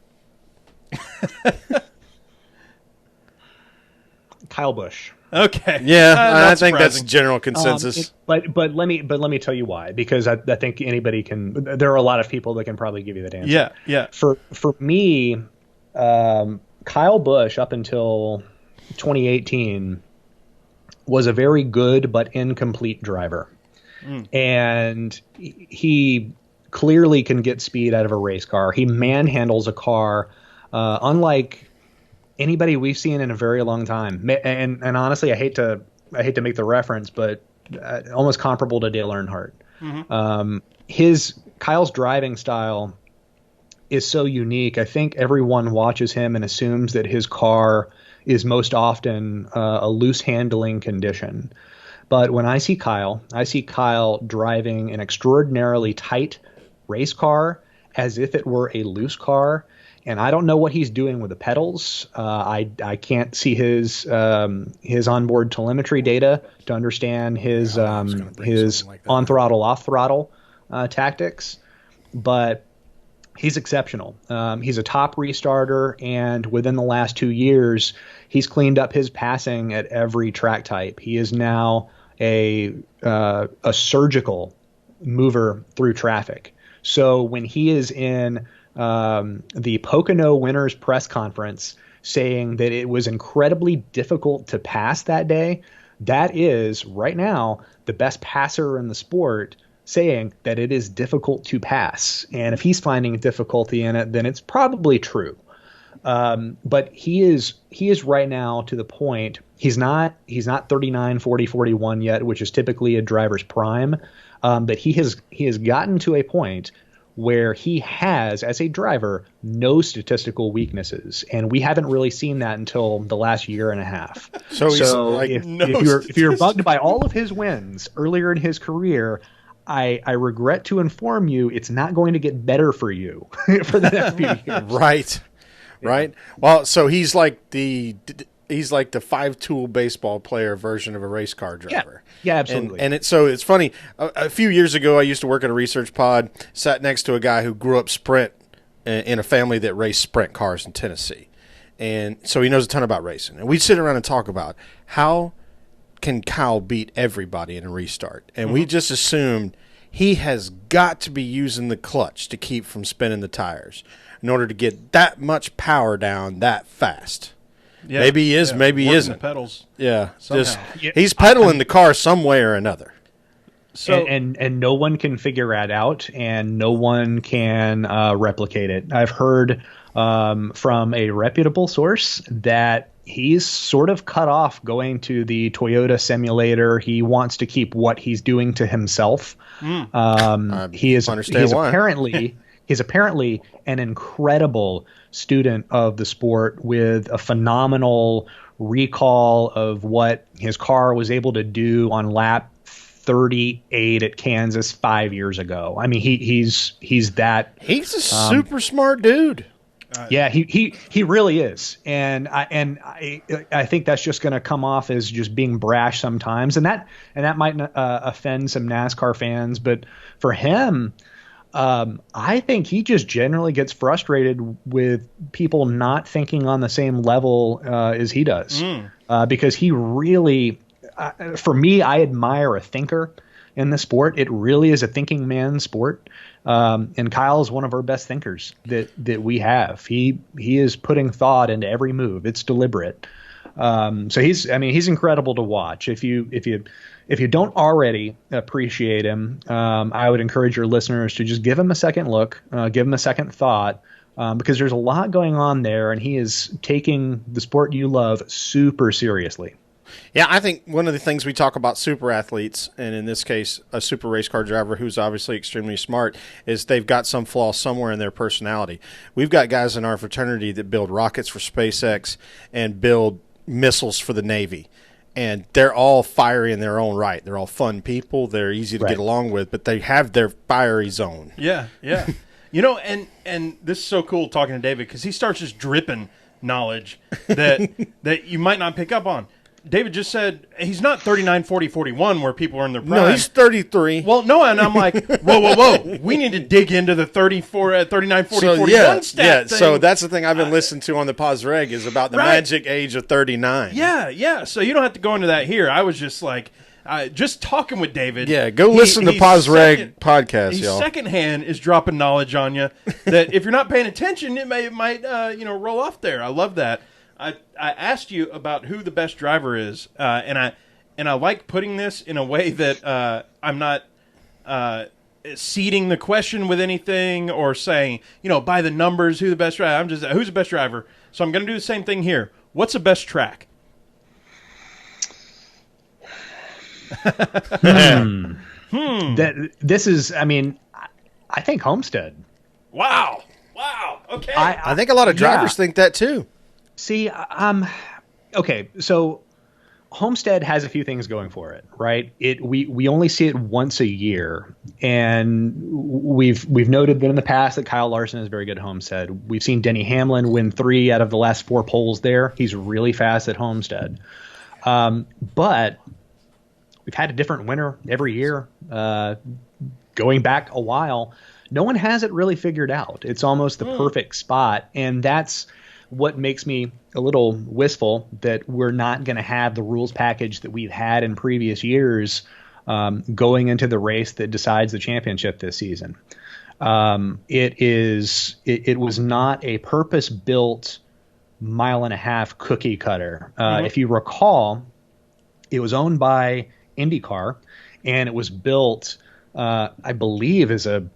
Kyle Busch. Okay. Yeah, I think that's general consensus. But let me tell you why, because I think anybody can. There are a lot of people that can probably give you that answer. Yeah. For me, Kyle Busch up until 2018 was a very good but incomplete driver, and he clearly can get speed out of a race car. He manhandles a car, unlike anybody we've seen in a very long time. And honestly, I hate to make the reference, but almost comparable to Dale Earnhardt. Kyle's driving style is so unique. I think everyone watches him and assumes that his car is most often a loose handling condition. But when I see Kyle driving an extraordinarily tight race car as if it were a loose car. And I don't know what he's doing with the pedals. I can't see his onboard telemetry data to understand his on throttle, off throttle tactics. But he's exceptional. He's a top restarter, and within the last 2 years, he's cleaned up his passing at every track type. He is now a surgical mover through traffic. So when he is in the Pocono Winners press conference saying that it was incredibly difficult to pass that day, that is right now the best passer in the sport saying that it is difficult to pass. And if he's finding difficulty in it, then it's probably true. But he is right now to the point, he's not 39, 40, 41 yet, which is typically a driver's prime. But he has gotten to a point where he has, as a driver, no statistical weaknesses, and we haven't really seen that until the last year and a half. So if you're bugged by all of his wins earlier in his career, I regret to inform you, it's not going to get better for you for the next few years. Right. Yeah. Right. Well, so he's like the 5-tool baseball player version of a race car driver. Yeah, absolutely. And it's funny. A few years ago, I used to work at a research pod, sat next to a guy who grew up sprint in a family that raced sprint cars in Tennessee. And so he knows a ton about racing. And we'd sit around and talk about how can Kyle beat everybody in a restart. And we just assumed he has got to be using the clutch to keep from spinning the tires in order to get that much power down that fast. Yeah, maybe he is, maybe he isn't. The pedals. Yeah, he's pedaling the car some way or another. So and no one can figure that out, and no one can replicate it. I've heard from a reputable source that he's sort of cut off going to the Toyota simulator. He wants to keep what he's doing to himself. He's apparently an incredible student of the sport with a phenomenal recall of what his car was able to do on lap 38 at Kansas 5 years ago. I mean, he's a super smart dude. Yeah, he really is, and I think that's just going to come off as just being brash sometimes, and that might offend some NASCAR fans, but for him, I think he just generally gets frustrated with people not thinking on the same level as he does, because he really, for me, I admire a thinker in the sport. It really is a thinking man's sport. And Kyle is one of our best thinkers that we have. He is putting thought into every move. It's deliberate. So he's incredible to watch. If you don't already appreciate him, I would encourage your listeners to just give him a second look, give him a second thought, because there's a lot going on there, and he is taking the sport you love super seriously. Yeah, I think one of the things we talk about super athletes, and in this case, a super race car driver who's obviously extremely smart, is they've got some flaw somewhere in their personality. We've got guys in our fraternity that build rockets for SpaceX and build missiles for the Navy. And they're all fiery in their own right. They're all fun people. They're easy to get along with, but they have their fiery zone. Yeah, yeah. And this is so cool talking to David, because he starts just dripping knowledge that you might not pick up on. David just said he's not 39, 40, 41 where people are in their prime. No, he's 33. Well, no, and I'm like, whoa. We need to dig into the 39, 40, 41 stat thing. So that's the thing I've been listening to on the Paz Reg is about the magic age of 39. Yeah. So you don't have to go into that here. I was just like, just talking with David. Yeah, go listen to Paz Reg podcast, y'all. Secondhand is dropping knowledge on you that if you're not paying attention, it might roll off there. I love that. I asked you about who the best driver is, and I like putting this in a way that I'm not seeding the question with anything or saying, by the numbers, who the best driver. I'm just who's the best driver. So I'm going to do the same thing here. What's the best track? This is, I think Homestead. Wow. Okay. I think a lot of drivers think that too. See, okay, so Homestead has a few things going for it, right? We only see it once a year, and we've noted that in the past that Kyle Larson is very good at Homestead. We've seen Denny Hamlin win 3 out of the last 4 poles there. He's really fast at Homestead. But we've had a different winner every year, going back a while. No one has it really figured out. It's almost the perfect spot, and that's what makes me a little wistful that we're not going to have the rules package that we've had in previous years going into the race that decides the championship this season. It was not a purpose-built mile-and-a-half cookie cutter. If you recall, it was owned by IndyCar, and it was built, I believe, as a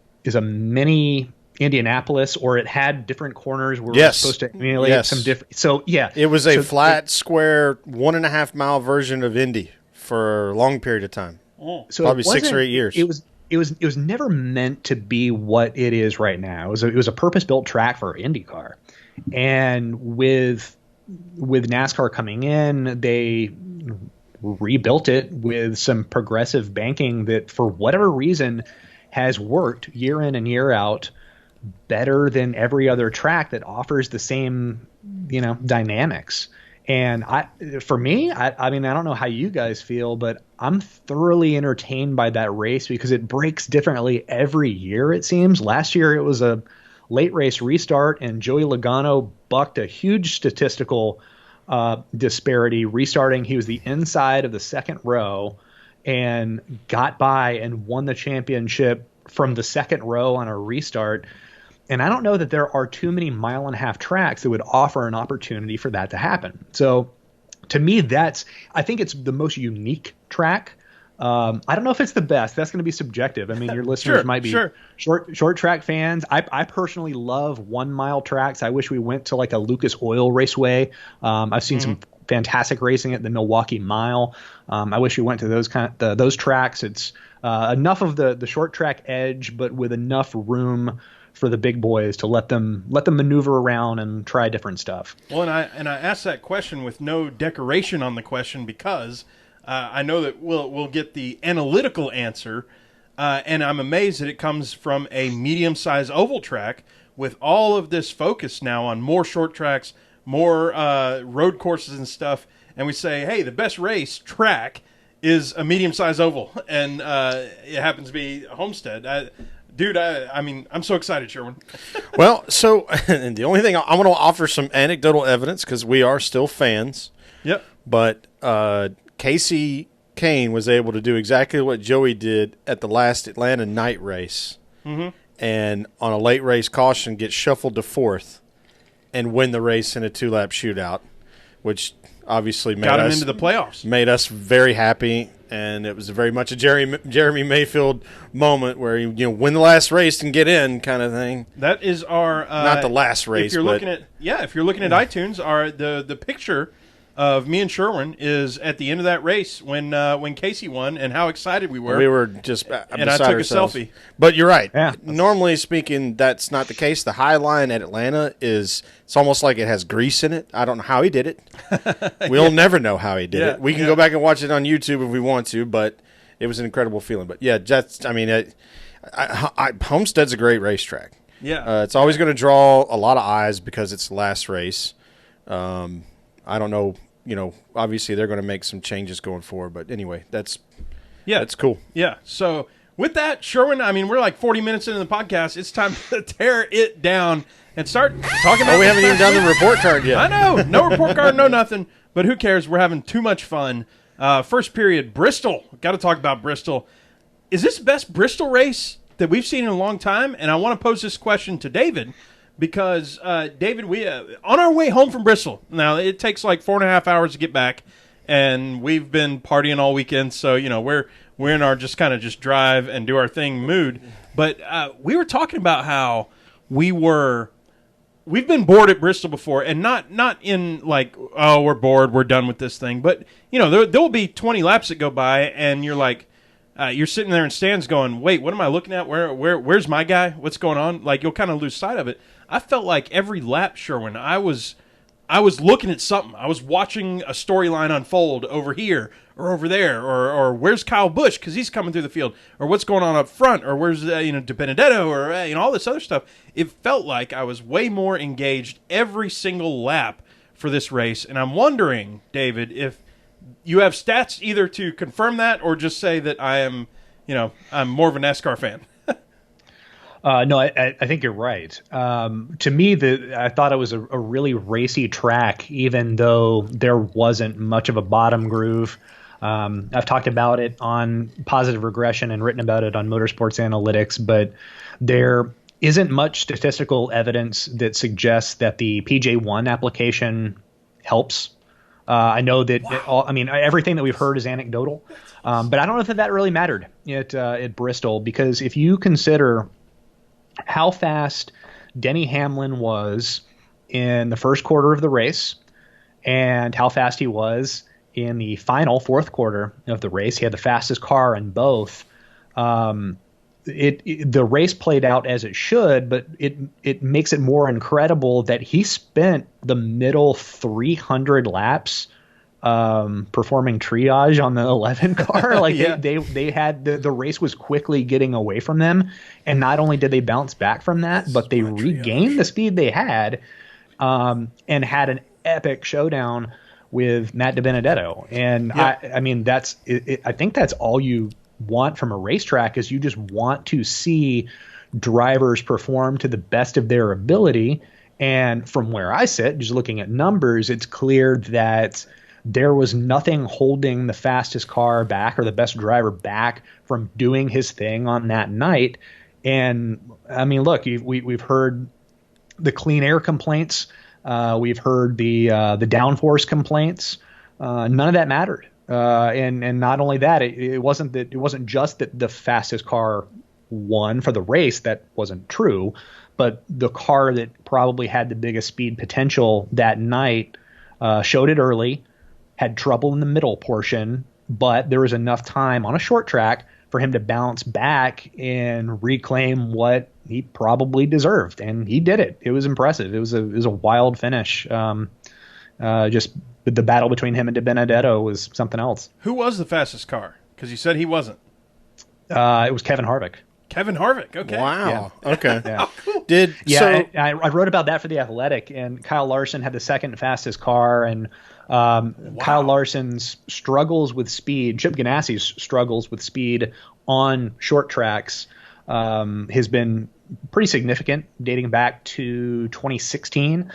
mini Indianapolis, or it had different corners where it was supposed to emulate some different. So yeah, it was a flat, square, 1.5 mile version of Indy for a long period of time. So probably 6 or 8 years. It was never meant to be what it is right now. It was a purpose-built track for IndyCar, and with NASCAR coming in, they rebuilt it with some progressive banking that, for whatever reason, has worked year in and year out better than every other track that offers the same, dynamics. And for me, I mean, I don't know how you guys feel, but I'm thoroughly entertained by that race because it breaks differently every year, it seems. Last year, it was a late race restart, and Joey Logano bucked a huge statistical disparity restarting. He was the inside of the second row and got by and won the championship from the second row on a restart. And I don't know that there are too many mile-and-a-half tracks that would offer an opportunity for that to happen. So to me, I think it's the most unique track. I don't know if it's the best. That's going to be subjective. I mean, your listeners might be short track fans. I personally love 1 mile tracks. I wish we went to like a Lucas Oil Raceway. I've seen some fantastic racing at the Milwaukee Mile. I wish we went to those tracks. It's enough of the short track edge, but with enough room for the big boys to let them maneuver around and try different stuff. Well, and I asked that question with no decoration on the question because I know that we'll get the analytical answer, and I'm amazed that it comes from a medium-sized oval track with all of this focus now on more short tracks, more road courses and stuff, and we say, hey, the best race track is a medium-sized oval, and it happens to be Homestead. Dude, I mean, I'm so excited, Sherwin. Well, so and the only thing I want to offer some anecdotal evidence because we are still fans. Yep. But Casey Kane was able to do exactly what Joey did at the last Atlanta night race, and on a late race caution get shuffled to fourth and win the race in a 2-lap shootout, which obviously got him into the playoffs. Made us very happy. And it was very much a Jeremy Mayfield moment where you win the last race and get in kind of thing. That is our not the last race. If you're looking at iTunes, the picture of me and Sherwin is at the end of that race when Casey won and how excited we were. We were just and I took ourselves. A selfie. But you're right. Yeah. Normally speaking, that's not the case. The high line at Atlanta it's almost like it has grease in it. I don't know how he did it. We'll never know how he did it. We can go back and watch it on YouTube if we want to, but it was an incredible feeling. But yeah, Homestead's a great racetrack. Yeah. It's always going to draw a lot of eyes because it's the last race. I don't know. Obviously they're going to make some changes going forward. But anyway, that's cool. Yeah. So with that, Sherwin, I mean, we're like 40 minutes into the podcast. It's time to tear it down and start talking about we haven't even done the report card yet. I know. No report card, no nothing. But who cares? We're having too much fun. First period, Bristol. Got to talk about Bristol. Is this the best Bristol race that we've seen in a long time? And I want to pose this question to David. Because, David, we on our way home from Bristol. Now, it takes like 4.5 hours to get back, and we've been partying all weekend, so, we're in our just drive and do our thing mood. But we were talking about how we've been bored at Bristol before, and not in like, oh, we're bored, we're done with this thing. But, there'll be 20 laps that go by, and you're like, you're sitting there in stands going, wait, what am I looking at? Where's my guy? What's going on? Like, you'll kind of lose sight of it. I felt like every lap, Sherwin, I was looking at something. I was watching a storyline unfold over here or over there, or where's Kyle Busch because he's coming through the field, or what's going on up front, or where's De Benedetto, or all this other stuff. It felt like I was way more engaged every single lap for this race, and I'm wondering, David, if you have stats either to confirm that or just say that I'm more of a NASCAR fan. No, I think you're right. To me, I thought it was a really racy track, even though there wasn't much of a bottom groove. I've talked about it on Positive Regression and written about it on Motorsports Analytics, but there isn't much statistical evidence that suggests that the PJ1 application helps. I know that everything that we've heard is anecdotal, but I don't know if that really mattered at Bristol, because if you consider how fast Denny Hamlin was in the first quarter of the race and how fast he was in the final fourth quarter of the race, he had the fastest car in both. The race played out as it should, but it makes it more incredible that he spent the middle 300 laps performing triage on the 11 car. Like they had the race was quickly getting away from them, and not only did they bounce back from that, but they regained the speed they had, and had an epic showdown with Matt DiBenedetto. And I mean I think that's all you want from a racetrack, is you just want to see drivers perform to the best of their ability. And from where I sit, just looking at numbers, it's clear that there was nothing holding the fastest car back or the best driver back from doing his thing on that night. And I mean, look, we've heard the clean air complaints. We've heard the downforce complaints. None of that mattered. And not only that, it wasn't just that the fastest car won for the race. That wasn't true, but the car that probably had the biggest speed potential that night showed it early, had trouble in the middle portion, but there was enough time on a short track for him to bounce back and reclaim what he probably deserved, and he did it. It was impressive. It was a wild finish. Just the battle between him and DiBenedetto was something else. Who was the fastest car? Because you said he wasn't. It was Kevin Harvick. Kevin Harvick. Okay. Wow. Yeah. Okay. Yeah. I wrote about that for The Athletic, and Kyle Larson had the second fastest car, and Kyle Larson's struggles with speed, Chip Ganassi's struggles with speed on short tracks has been pretty significant, dating back to 2016.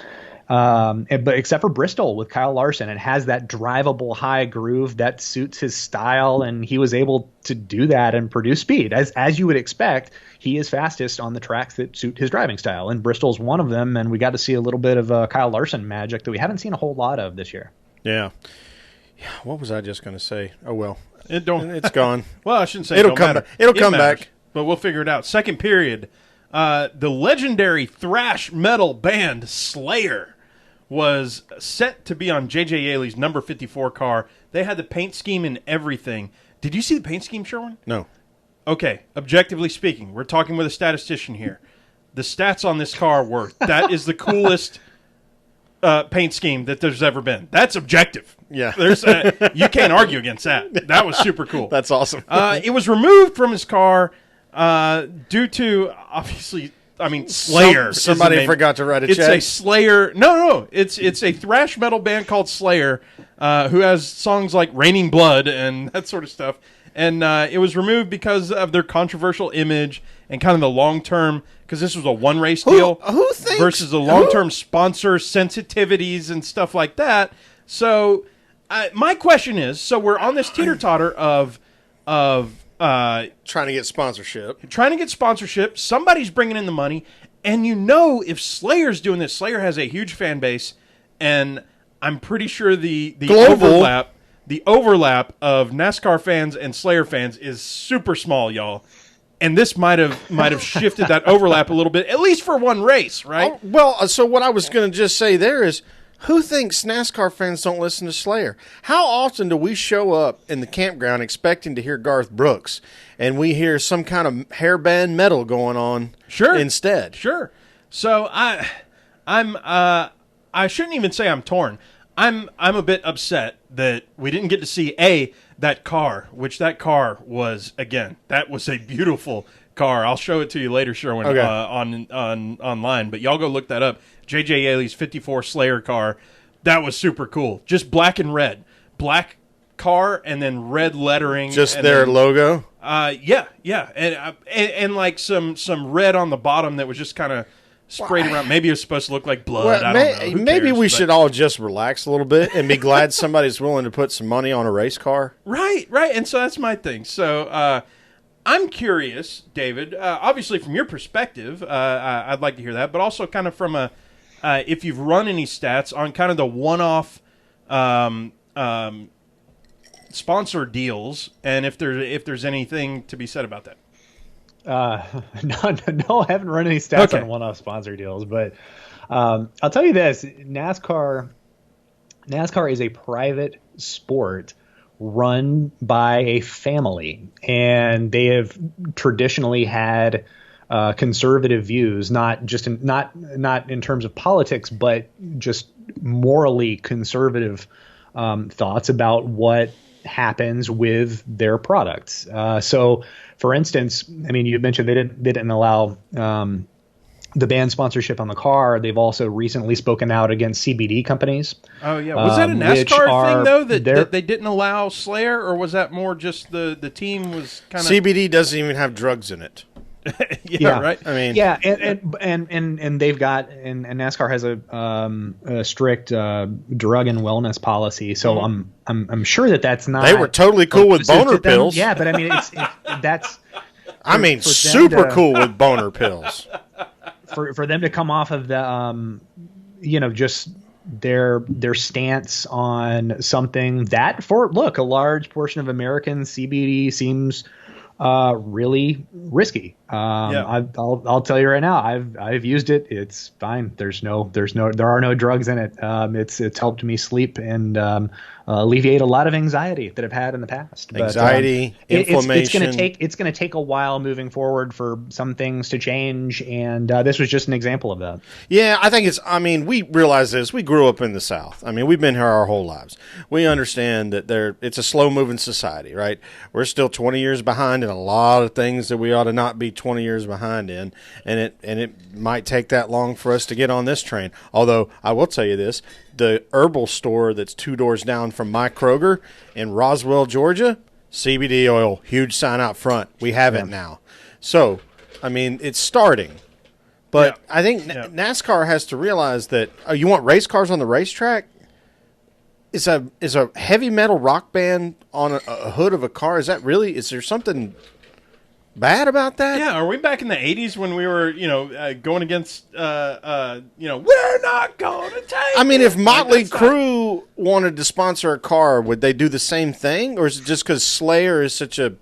But except for Bristol with Kyle Larson, it has that drivable high groove that suits his style, and he was able to do that and produce speed. As you would expect, he is fastest on the tracks that suit his driving style, and Bristol's one of them, and we got to see a little bit of Kyle Larson magic that we haven't seen a whole lot of this year. Yeah. What was I just going to say? Oh, well. It's gone. Well, I shouldn't say it'll come back. It'll come back. But we'll figure it out. Second period, the legendary thrash metal band Slayer was set to be on J.J. Yaley's number 54 car. They had the paint scheme and everything. Did you see the paint scheme, Sherwin? No. Okay, objectively speaking, we're talking with a statistician here. The stats on this car were, that is the coolest paint scheme that there's ever been. That's objective. Yeah. You can't argue against that. That was super cool. That's awesome. It was removed from his car due to, obviously, Slayer. Somebody forgot to write a check. It's a Slayer. No. It's a thrash metal band called Slayer, who has songs like Raining Blood and that sort of stuff. And it was removed because of their controversial image and kind of the long-term, because this was a one-race deal versus the long-term sponsor sensitivities and stuff like that. So my question is, so we're on this teeter-totter of trying to get sponsorship. Somebody's bringing in the money, and if Slayer's doing this, Slayer has a huge fan base, and I'm pretty sure the overlap of NASCAR fans and Slayer fans is super small, y'all. And this might have shifted that overlap a little bit, at least for one race, right? So what I was going to just say there is, who thinks NASCAR fans don't listen to Slayer? How often do we show up in the campground expecting to hear Garth Brooks, and we hear some kind of hairband metal going on instead? Sure. So I shouldn't even say I'm torn. I'm a bit upset that we didn't get to see that car, which that car was, again, that was a beautiful car. I'll show it to you later, Sherwin, on online. But y'all go look that up. J.J. Yaley's 54 Slayer car. That was super cool. Just black and red. Black car and then red lettering. Just their logo? Yeah. And like some red on the bottom that was just kind of sprayed around. Maybe it was supposed to look like blood. I don't know. Who Maybe cares? we should all just relax a little bit and be glad somebody's willing to put some money on a race car. Right. And so that's my thing. So I'm curious, David, obviously from your perspective, I'd like to hear that, but also kind of from if you've run any stats on kind of the one-off sponsor deals, and if there's anything to be said about that. No, I haven't run any stats on one-off sponsor deals, but I'll tell you this: NASCAR is a private sport run by a family, and they have traditionally had conservative views, not in terms of politics, but just morally conservative thoughts about what happens with their products. So, for instance, I mean, you mentioned they didn't allow the band sponsorship on the car. They've also recently spoken out against CBD companies. Oh yeah, was that a NASCAR thing though that they didn't allow Slayer, or was that more just the team was kind of CBD doesn't even have drugs in it. yeah, right. I mean, yeah, and they've got and NASCAR has a strict drug and wellness policy. So I'm sure that's not. They were totally cool with boner pills. Yeah, but I mean, that's. I mean, super cool with boner pills. For them to come off of the just their stance on something that a large portion of Americans, CBD seems really risky. I'll tell you right now, I've used it. It's fine. There are no drugs in it. It's helped me sleep and alleviate a lot of anxiety that I've had in the past. But, anxiety, inflammation. It's going to take a while moving forward for some things to change, and this was just an example of that. Yeah, I think we realize this. We grew up in the South. I mean, we've been here our whole lives. We understand that it's a slow-moving society, right? We're still 20 years behind in a lot of things that we ought to not be 20 years behind in, and it might take that long for us to get on this train. Although, I will tell you this, the herbal store that's 2 doors down from my Kroger in Roswell, Georgia, CBD oil, huge sign out front. We have it now. So, I mean, it's starting. But I think NASCAR has to realize that you want race cars on the racetrack? Is a heavy metal rock band on a hood of a car, is there something bad about that? Yeah, are we back in the 80s when we were, going against, we're not going to take I mean, if Motley Crue wanted to sponsor a car, would they do the same thing? Or is it just because Slayer is such a,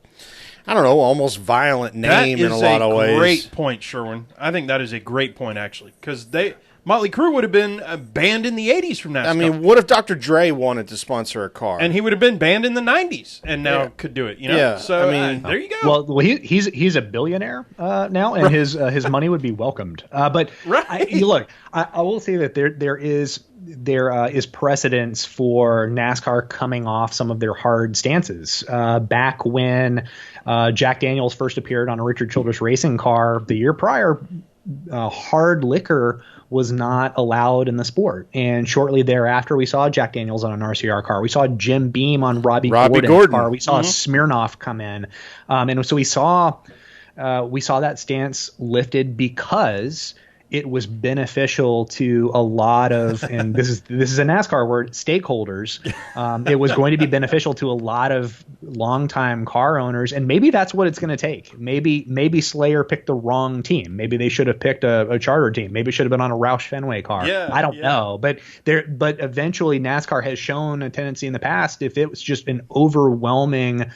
I don't know, almost violent name in a lot of ways? That is a great point, Sherwin. I think that is a great point, actually, because Motley Crue would have been banned in the 80s from NASCAR. I mean, what if Dr. Dre wanted to sponsor a car? And he would have been banned in the 90s and now could do it, Yeah. So, I mean, there you go. Well, he's a billionaire now, and his money would be welcomed. But right. I will say that there is precedence for NASCAR coming off some of their hard stances. Back when Jack Daniels first appeared on a Richard Childress racing car the year prior, hard liquor was not allowed in the sport. And shortly thereafter, we saw Jack Daniels on an RCR car. We saw Jim Beam on Robbie Gordon's car. We saw Smirnoff come in. And so we saw that stance lifted because it was beneficial to a lot of, and this is a NASCAR word, stakeholders. It was going to be beneficial to a lot of longtime car owners, and maybe that's what it's going to take. Maybe Slayer picked the wrong team. Maybe they should have picked a charter team. Maybe it should have been on a Roush Fenway car. I don't know, but eventually NASCAR has shown a tendency in the past, if it was just an overwhelming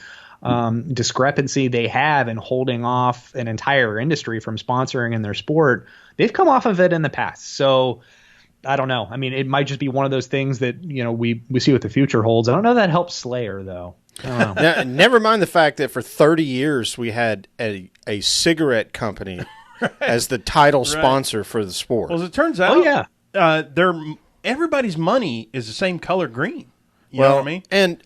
discrepancy they have in holding off an entire industry from sponsoring in their sport, they've come off of it in the past. So I don't know. I mean, it might just be one of those things that, we see what the future holds. I don't know that helps Slayer, though. I don't know. Now, never mind the fact that for 30 years we had a cigarette company as the title sponsor for the sport. Well, as it turns out, everybody's money is the same color green. You know what I mean? And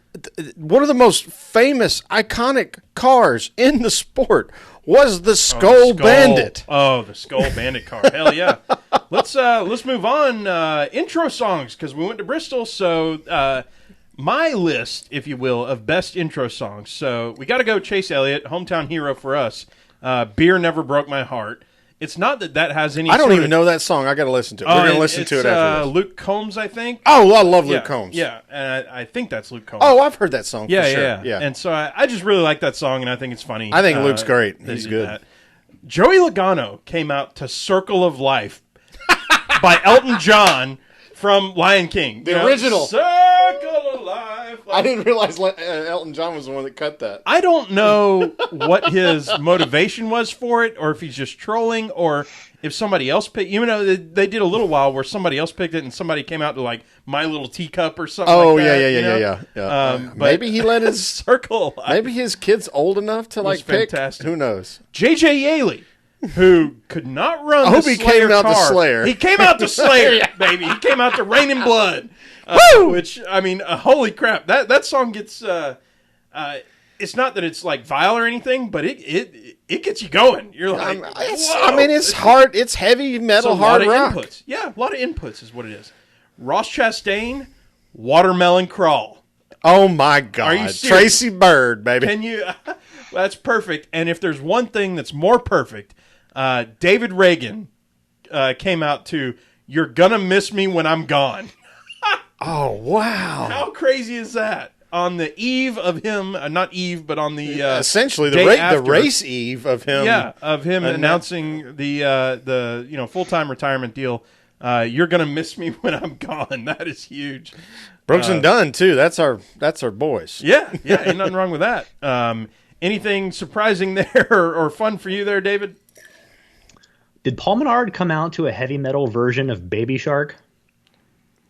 one of the most famous, iconic cars in the sport was the Skull Bandit. Oh, the Skull Bandit car. Hell yeah. Let's move on. Intro songs, because we went to Bristol. So my list, if you will, of best intro songs. So we got to go Chase Elliott, hometown hero for us. Beer Never Broke My Heart. It's not that has any. I don't even know that song. I got to listen to it. We're going to listen to it after this. Luke Combs, I think. Oh, I love Luke Combs. Yeah, and I think that's Luke Combs. Oh, I've heard that song. Yeah, for sure. yeah. And so I just really like that song, and I think it's funny. I think Luke's great. He's good. That. Joey Logano came out to "Circle of Life" by Elton John from Lion King. The original. Circle of Life. I didn't realize Elton John was the one that cut that. I don't know what his motivation was for it, or if he's just trolling, or if somebody else picked. You know, they did a little while where somebody else picked it, and somebody came out to like My Little Teacup or something. Oh, like that, yeah. Maybe he let his Circle of Life. Maybe his kid's old enough to like pick. Fantastic. Who knows? J.J. Yaley, who could not run. I hope the he Slayer came out to car. Slayer. He came out to Slayer, baby. He came out to Rain in Blood. Which, I mean, holy crap! That song gets. It's not that it's like vile or anything, but it gets you going. You're like, it's hard. It's heavy metal, hard rock. Inputs. Yeah, a lot of inputs is what it is. Ross Chastain, Watermelon Crawl. Oh my God! Are you serious? Tracy Bird, baby? Can you? That's perfect. And if there's one thing that's more perfect, David Reagan came out to "You're Gonna Miss Me When I'm Gone." Oh wow! How crazy is that? On the eve of him, not eve, but on the essentially the race eve of him. Yeah, of him announcing the full-time retirement deal. You're gonna miss me when I'm gone. That is huge. Brooks and Dunn too. That's our boys. Yeah, ain't nothing wrong with that. Anything surprising there or fun for you there, David? Did Paul Menard come out to a heavy metal version of Baby Shark?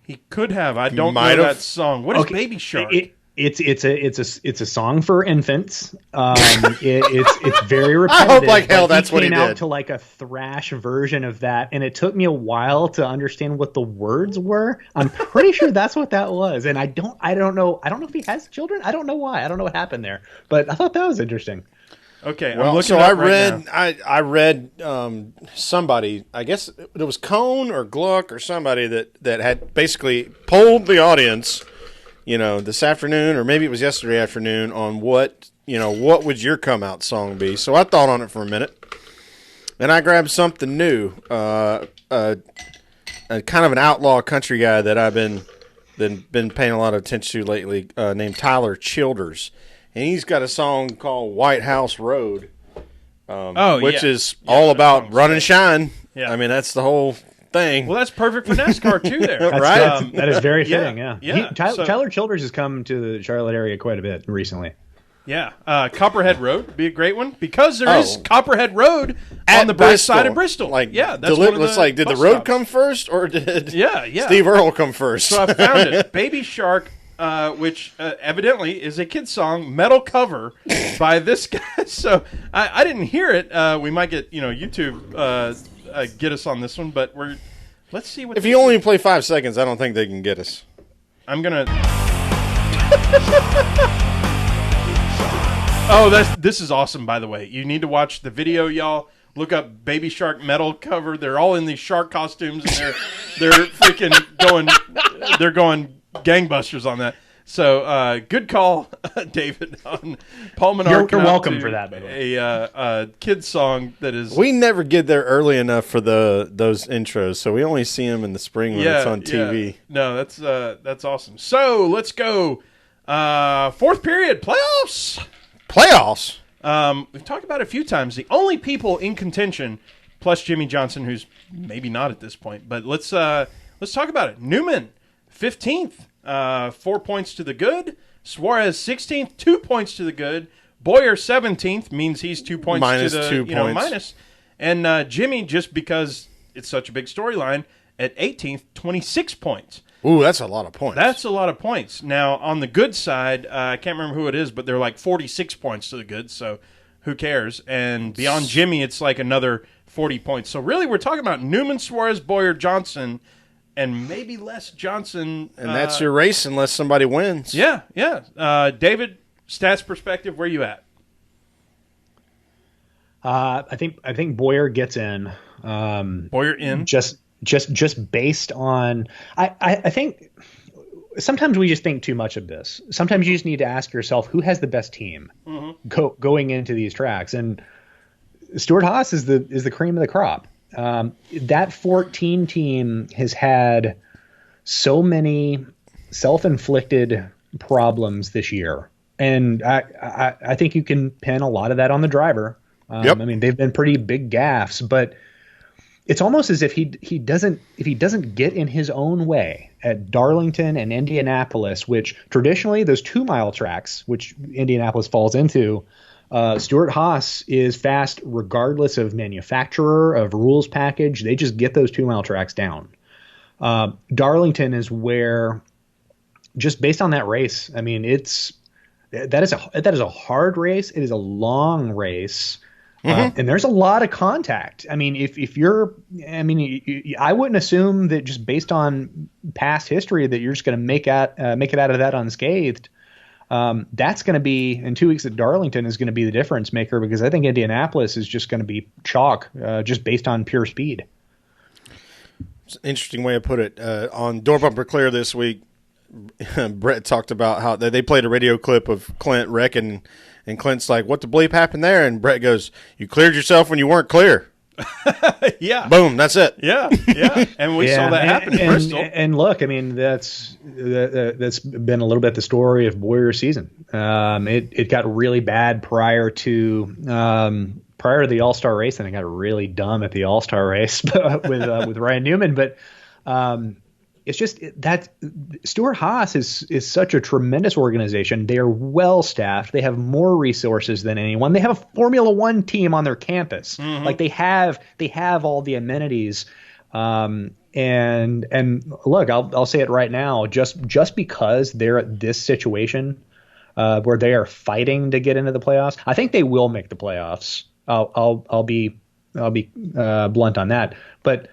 He could have. I don't know that song. What is Baby Shark? It's a song for infants. It's very repetitive. I hope like hell that's what he did. Came out to like a thrash version of that, and it took me a while to understand what the words were. I'm pretty sure that's what that was, and I don't know. I don't know if he has children. I don't know why. I don't know what happened there, but I thought that was interesting. Okay, well, so I read somebody, I guess it was Cohn or Gluck or somebody that had basically polled the audience, this afternoon or maybe it was yesterday afternoon on what would your come out song be. So I thought on it for a minute, and I grabbed something new, a kind of an outlaw country guy that I've been paying a lot of attention to lately, named Tyler Childers. And he's got a song called White House Road, which is all about run and shine. Yeah. I mean, that's the whole thing. Well, that's perfect for NASCAR, too, there. Right? That is very fitting, yeah. Tyler Childers has come to the Charlotte area quite a bit recently. Yeah. Copperhead Road would be a great one because there is Copperhead Road on the back side of Bristol. Like, that's one of the did the road stops come first or did Steve Earle come first? So I found it. Baby Shark. Which evidently is a kid's song, metal cover by this guy. So I didn't hear it. We might get YouTube get us on this one, but let's see what. If you only play 5 seconds, I don't think they can get us. I'm gonna. Oh, this is awesome. By the way, you need to watch the video, y'all. Look up Baby Shark metal cover. They're all in these shark costumes, and they're freaking going gangbusters on that. So good call, David, on Paul Menard. You're welcome for that, by the way. A kid's song that is. We never get there early enough for those intros, so we only see them in the spring when it's on TV. No, that's awesome. So let's go. Fourth period playoffs. We've talked about it a few times. The only people in contention, plus Jimmy Johnson, who's maybe not at this point, but let's talk about it. Newman, 15th, 4 points to the good. Suarez, 16th, 2 points to the good. Boyer, 17th, means he's 2 points minus to the 2 points. Minus. And Jimmy, just because it's such a big storyline, at 18th, 26 points. Ooh, that's a lot of points. That's a lot of points. Now, on the good side, I can't remember who it is, but they're like 46 points to the good, so who cares? And beyond Jimmy, it's like another 40 points. So really, we're talking about Newman, Suarez, Boyer, Johnson, and maybe less Johnson. And that's your race unless somebody wins. Yeah. David, stats perspective, where you at? I think Boyer gets in. Boyer in? Just based on I think sometimes we just think too much of this. Sometimes you just need to ask yourself who has the best team going into these tracks. And Stuart Haas is the cream of the crop. That 14 team has had so many self-inflicted problems this year, and I think you can pin a lot of that on the driver. I mean, they've been pretty big gaffes, but it's almost as if he doesn't get in his own way at Darlington and Indianapolis, which traditionally those 2-mile tracks, which Indianapolis falls into. Stuart Haas is fast regardless of manufacturer, of rules package. They just get those 2-mile tracks down. Darlington is where, just based on that race, I mean, that is a hard race. It is a long race. And there's a lot of contact. I mean, I wouldn't assume that just based on past history that you're just going to make it out of that unscathed. That's going to be, in 2 weeks at Darlington, is going to be the difference maker, because I think Indianapolis is just going to be chalk, just based on pure speed. It's an interesting way to put it. On Door Bumper Clear this week, Brett talked about how they played a radio clip of Clint wrecking, and Clint's like, "What the bleep happened there?" And Brett goes, "You cleared yourself when you weren't clear." Yeah. Boom. That's it. Yeah. And we saw that happen in Bristol. And look, I mean, that's been a little bit the story of Bowyer's season. It got really bad prior to the All-Star race, and it got really dumb at the All-Star race with Ryan Newman. But it's just that Stuart Haas is such a tremendous organization. They are well staffed. They have more resources than anyone. They have a Formula One team on their campus. Mm-hmm. Like they have all the amenities. And look, I'll say it right now. Just because they're at this situation where they are fighting to get into the playoffs, I think they will make the playoffs. I'll be blunt on that, but.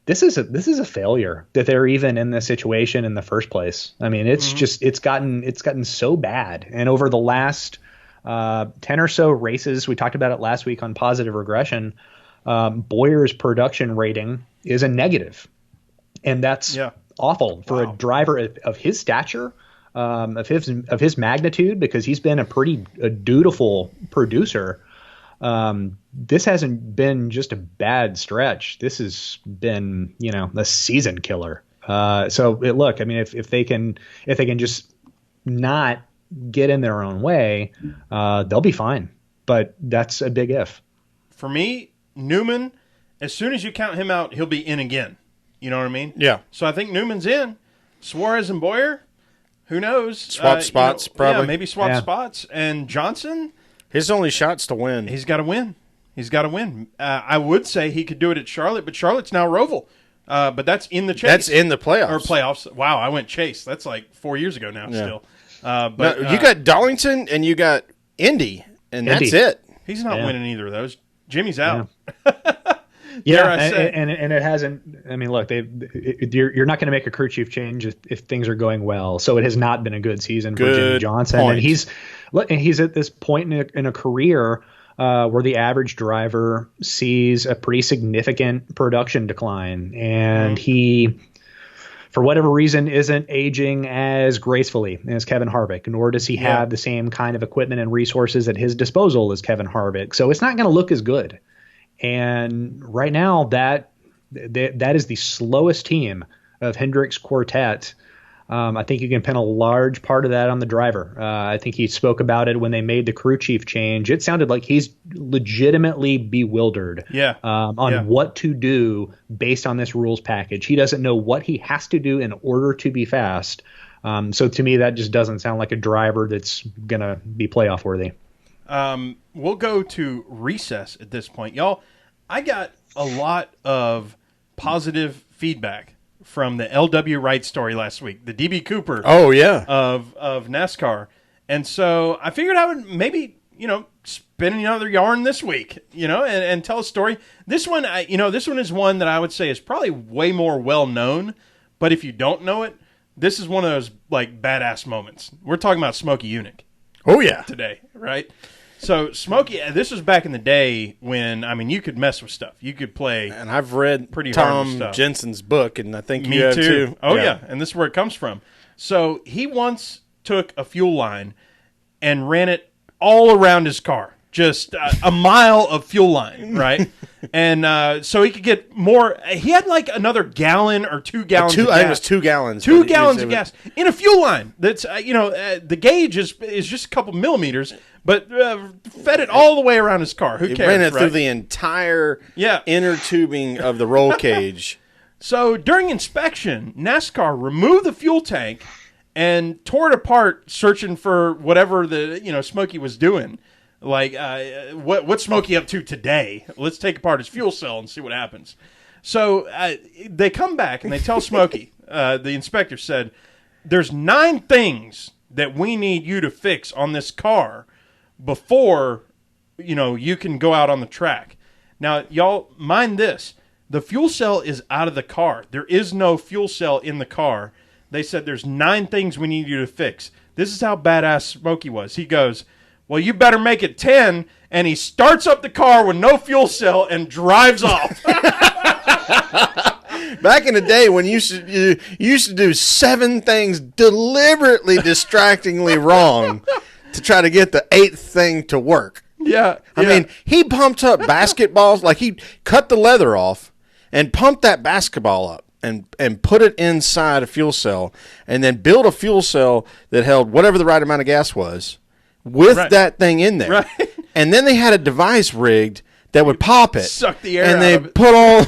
This is a failure that they're even in this situation in the first place. I mean, it's just it's gotten so bad. And over the last 10 or so races, we talked about it last week on Positive Regression, Bowyer's production rating is a negative, and that's awful for a driver of his stature, of his magnitude, because he's been a dutiful producer. This hasn't been just a bad stretch. This has been, a season killer. Look, I mean, if they can just not get in their own way, they'll be fine. But that's a big if. For me, Newman, as soon as you count him out, he'll be in again. You know what I mean? Yeah. So I think Newman's in. Suarez and Bowyer, who knows? Swap spots, probably. Yeah, maybe swap spots. And Johnson. His only shot's to win. He's got to win. I would say he could do it at Charlotte, but Charlotte's now Roval. But that's in the chase. That's in the playoffs. Or playoffs. Wow, I went chase. That's like 4 years ago now still. You got Darlington and you got Indy, and that's it. He's not winning either of those. Jimmy's out. Yeah, and it hasn't. I mean, look, you're not going to make a crew chief change if things are going well. So it has not been a good season for Jimmy Johnson, and he's at this point in a career where the average driver sees a pretty significant production decline, and he, for whatever reason, isn't aging as gracefully as Kevin Harvick, nor does he have the same kind of equipment and resources at his disposal as Kevin Harvick. So it's not going to look as good. And right now, that is the slowest team of Hendrick's quartet. I think you can pin a large part of that on the driver. I think he spoke about it when they made the crew chief change. It sounded like he's legitimately bewildered on what to do based on this rules package. He doesn't know what he has to do in order to be fast. So to me, that just doesn't sound like a driver that's going to be playoff worthy. We'll go to recess at this point. Y'all, I got a lot of positive feedback from the L.W. Wright story last week, the D.B. Cooper of NASCAR. And so I figured I would maybe, spin another yarn this week, and tell a story. This one, this one is one that I would say is probably way more well-known. But if you don't know it, this is one of those, badass moments. We're talking about Smokey Yunick. Oh, yeah. Today, right? So, Smokey, this was back in the day when, you could mess with stuff. You could play. And I've read pretty Tom hard Jensen's book, and I think Me you have too. too. Oh, yeah. And this is where it comes from. So, he once took a fuel line and ran it all around his car. just a mile of fuel line, right? And so he could get more. He had like another gallon or 2 gallons. I think it was 2 gallons. 2 gallons of gas in a fuel line. That's the gauge is just a couple millimeters, but fed it all the way around his car. Who cares? Ran it right? through the entire inner tubing of the roll cage. So during inspection, NASCAR removed the fuel tank and tore it apart, searching for whatever the Smokey was doing. Like, what's Smokey up to today? Let's take apart his fuel cell and see what happens. So they come back and they tell Smokey, the inspector said, there's 9 things that we need you to fix on this car before, you can go out on the track. Now, y'all, mind this. The fuel cell is out of the car. There is no fuel cell in the car. They said there's 9 things we need you to fix. This is how badass Smokey was. He goes, well, you better make it 10, and he starts up the car with no fuel cell and drives off. Back in the day when you used to do 7 things deliberately distractingly wrong to try to get the 8th thing to work. Yeah. I mean, he pumped up basketballs, like he cut the leather off and pumped that basketball up and put it inside a fuel cell and then built a fuel cell that held whatever the right amount of gas was with that thing in there. Right. And then they had a device rigged that would pop it. Suck the air and out they of it. put all...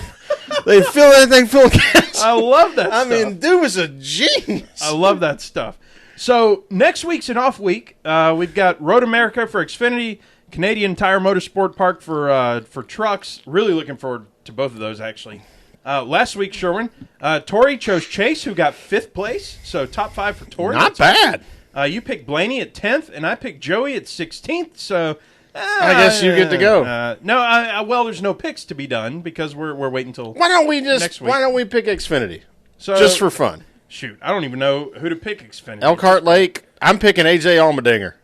They fill that thing full of gas. I love that I stuff. mean, dude was a genius. I love that stuff. So next week's an off week. We've got Road America for Xfinity, Canadian Tire Motorsport Park for trucks. Really looking forward to both of those, actually. Last week, Sherwin, Tori chose Chase, who got 5th place. So top 5 for Tori. Not bad. You picked Blaney at 10th, and I picked Joey at 16th. So I guess you get to go. Well, there's no picks to be done because we're waiting until Why don't we next week. Why don't we pick Xfinity? So, just for fun. Shoot, I don't even know who to pick Xfinity. Elkhart Lake. I'm picking AJ Allmendinger.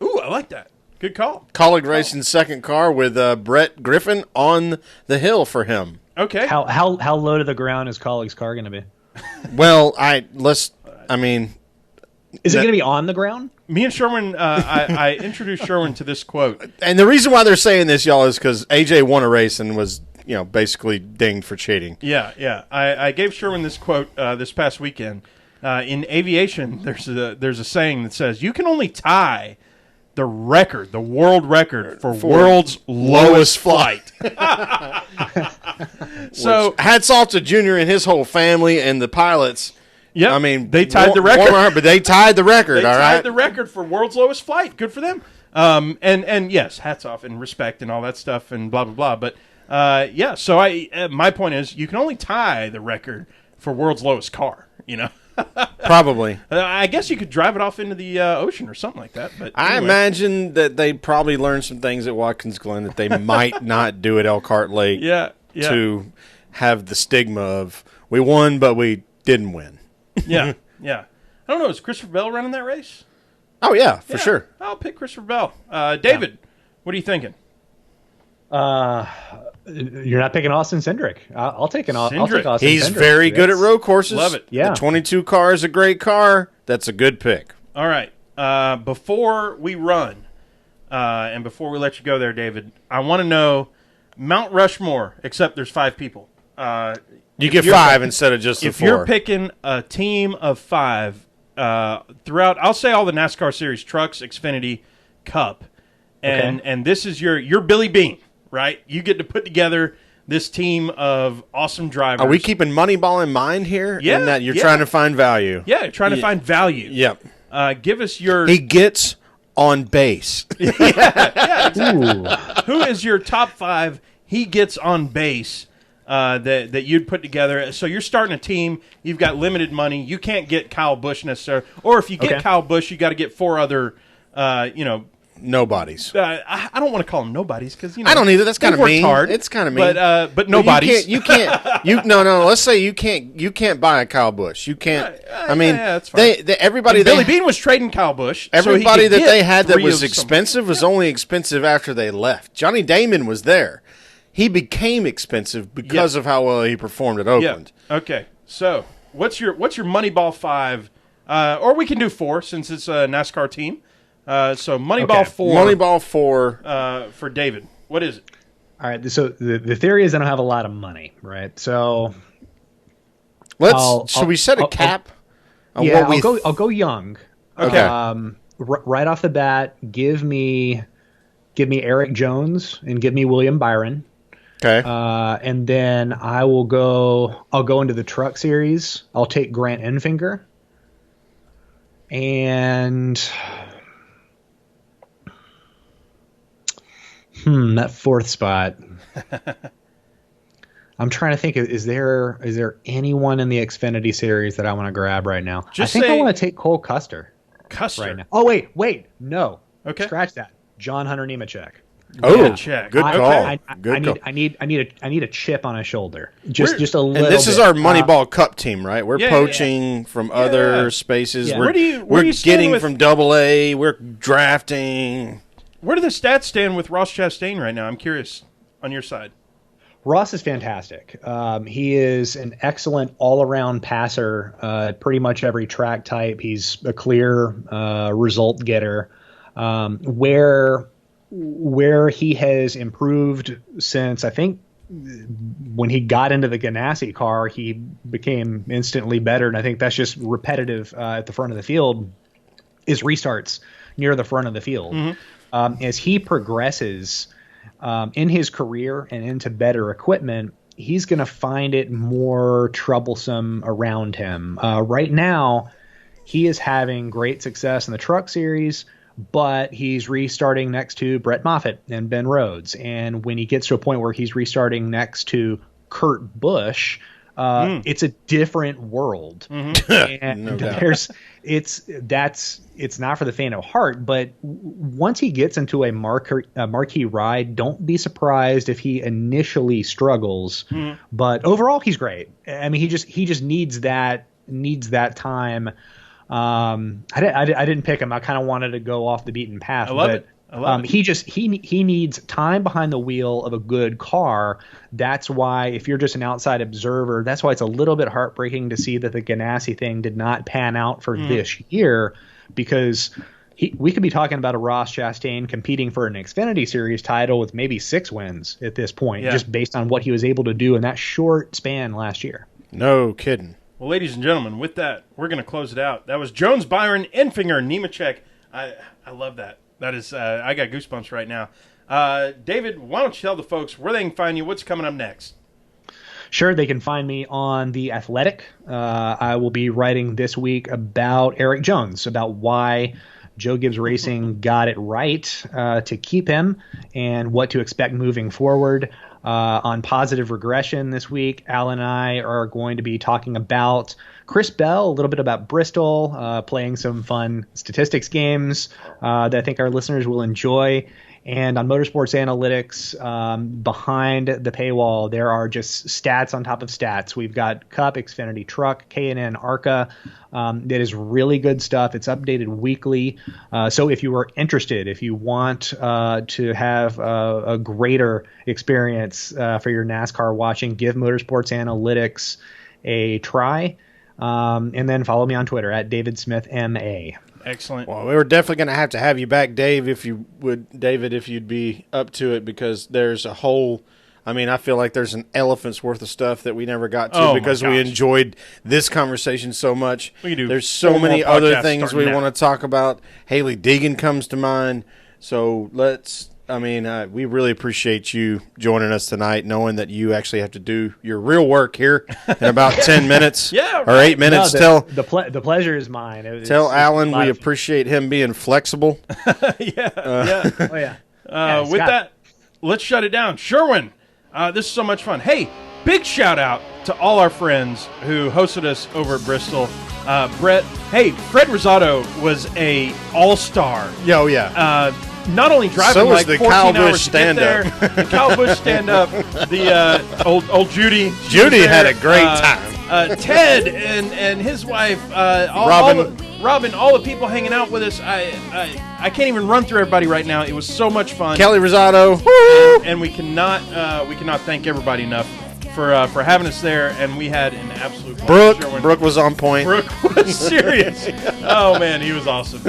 Ooh, I like that. Good call. Colleague Racing's second car with Brett Griffin on the hill for him. Okay. How low to the ground is Colleague's car going to be? Well, Is it going to be on the ground? Me and Sherwin, I introduced Sherwin to this quote. And the reason why they're saying this, y'all, is because AJ won a race and was, basically dinged for cheating. Yeah. I gave Sherwin this quote this past weekend. In aviation, there's a saying that says you can only tie the world record for world's lowest flight. So hats off to Junior and his whole family and the pilots. Yeah, I mean, they tied the record. But they tied the record, They all right? tied the record for world's lowest flight. Good for them. And yes, hats off and respect and all that stuff and blah, blah, blah. But, so my point is you can only tie the record for world's lowest car, Probably. I guess you could drive it off into the ocean or something like that. But I anyway. imagine that they probably learned some things at Watkins Glen that they might not do at Elkhart Lake to have the stigma of we won, but we didn't win. Yeah. I don't know. Is Christopher Bell running that race? Oh, yeah, for sure. I'll pick Christopher Bell. David, what are you thinking? You're not picking Austin Cindric. I'll take Austin Cindric. He's very good at road courses. Love it. Yeah. The 22 car is a great car. That's a good pick. All right. Before we run, and before we let you go there, David, I want to know Mount Rushmore, except there's 5 people. You get 5 instead of just the 4. If you're picking a team of 5 throughout, I'll say all the NASCAR Series trucks, Xfinity, Cup, and this is your Billy Bean, right? You get to put together this team of awesome drivers. Are we keeping Moneyball in mind here? Yeah. In that you're trying to find value. Yeah, you're trying to find value. Yep. Give us your... He gets on base. Yeah, exactly. Who is your top 5 he gets on base that you'd put together? So you're starting a team. You've got limited money. You can't get Kyle Busch necessarily. Or if you get Kyle Busch, you got to get 4 other, nobodies. I don't want to call them nobodies because I don't either. That's kind of mean. Hard, it's kind of mean. But nobodies. You can't. No. Let's say you can't buy a Kyle Busch. You can't. That's fine. Everybody. Billy Bean was trading Kyle Busch. Everybody so that they had that was expensive expensive was only expensive after they left. Johnny Damon was there. He became expensive because of how well he performed at Oakland. Yeah. Okay. So what's your Moneyball 5? Or we can do 4 since it's a NASCAR team. So Moneyball 4. Moneyball 4. For David. What is it? All right. So the theory is I don't have a lot of money, right? So should we set a cap? Yeah, I'll go young. Okay. Right off the bat, give me Eric Jones and give me William Byron. Okay. And then I'll go into the truck series. I'll take Grant Enfinger. And that fourth spot. I'm trying to think. Is there anyone in the Xfinity series that I want to grab right now? I think I want to take Cole Custer. Right now. Oh wait, no. Okay. Scratch that. John Hunter Nemechek. Oh, check. Good call. I need a chip on his shoulder. Just a little. And this is bit. our Moneyball Cup team, right? We're poaching from other spaces. Yeah. We're getting from AA. We're drafting. Where do the stats stand with Ross Chastain right now? I'm curious on your side. Ross is fantastic. He is an excellent all-around passer. Pretty much every track type, he's a clear result getter. Where he has improved since, I think, when he got into the Ganassi car, he became instantly better. And I think that's just repetitive at the front of the field, is restarts near the front of the field. Mm-hmm. As he progresses in his career and into better equipment, he's going to find it more troublesome around him. Right now, he is having great success in the truck series, but he's restarting next to Brett Moffitt and Ben Rhodes. And when he gets to a point where he's restarting next to Kurt Busch, it's a different world. Mm-hmm. And no doubt. It's not for the faint of heart, but once he gets into a marquee ride, don't be surprised if he initially struggles. Mm-hmm. But overall, he's great. I mean, he just needs that time. I didn't pick him. I kind of wanted to go off the beaten path. I love it. He needs time behind the wheel of a good car. That's why, if you're just an outside observer, that's why it's a little bit heartbreaking to see that the Ganassi thing did not pan out for this year, because we could be talking about a Ross Chastain competing for an Xfinity Series title with maybe 6 wins at this point, just based on what he was able to do in that short span last year. No kidding. Well, ladies and gentlemen, with that, we're going to close it out. That was Jones, Byron, Enfinger, Nemechek. I love that. That is, I got goosebumps right now. David, why don't you tell the folks where they can find you? What's coming up next? Sure, they can find me on The Athletic. I will be writing this week about Eric Jones, about why Joe Gibbs Racing got it right to keep him and what to expect moving forward. On Positive Regression this week, Al and I are going to be talking about Chris Bell, a little bit about Bristol, playing some fun statistics games that I think our listeners will enjoy. And on Motorsports Analytics, behind the paywall, there are just stats on top of stats. We've got Cup, Xfinity Truck, K&N, ARCA. That is really good stuff. It's updated weekly. So if you are interested, if you want to have a greater experience for your NASCAR watching, give Motorsports Analytics a try. And then follow me on Twitter at DavidSmithMA. Excellent. Well, we were definitely going to have you back, Dave, if you'd be up to it, because there's a whole, I feel like there's an elephant's worth of stuff that we never got to because we enjoyed this conversation so much. There's so many other things we want to talk about. Haley Deegan comes to mind. So we really appreciate you joining us tonight, knowing that you actually have to do your real work here in about 10 minutes or 8 minutes. No, the pleasure is mine. Tell Alan we appreciate him being flexible. With that, let's shut it down. Sherwin, this is so much fun. Hey, big shout out to all our friends who hosted us over at Bristol. Brett, hey, Fred Rosado was a all-star. Oh, yeah. Not only driving so like the 14 Kyle hours Busch to get there, the Kyle Busch stand-up, the old Judy. Judy had a great time. Ted and his wife, Robin, all the people hanging out with us. I can't even run through everybody right now. It was so much fun. Kelly Rosado. And we cannot thank everybody enough for having us there, and we had an absolute Brooke was on point. Brooke was serious. Oh man, he was awesome.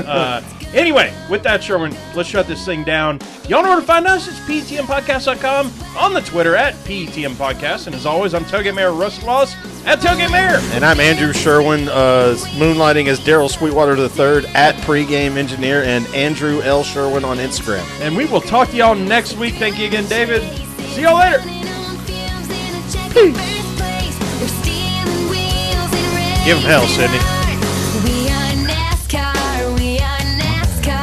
Anyway, with that, Sherwin, let's shut this thing down. Y'all know where to find us. It's PTMpodcast.com, on the Twitter at PTM Podcast. And as always, I'm Tailgate Mayor Russ Wallace at Tailgate Mayor. And I'm Andrew Sherwin, moonlighting as Daryl Sweetwater III at Pregame Engineer, and Andrew L. Sherwin on Instagram. And we will talk to y'all next week. Thank you again, David. See y'all later. Give him hell, Sydney. We are NASCAR, we are NASCAR.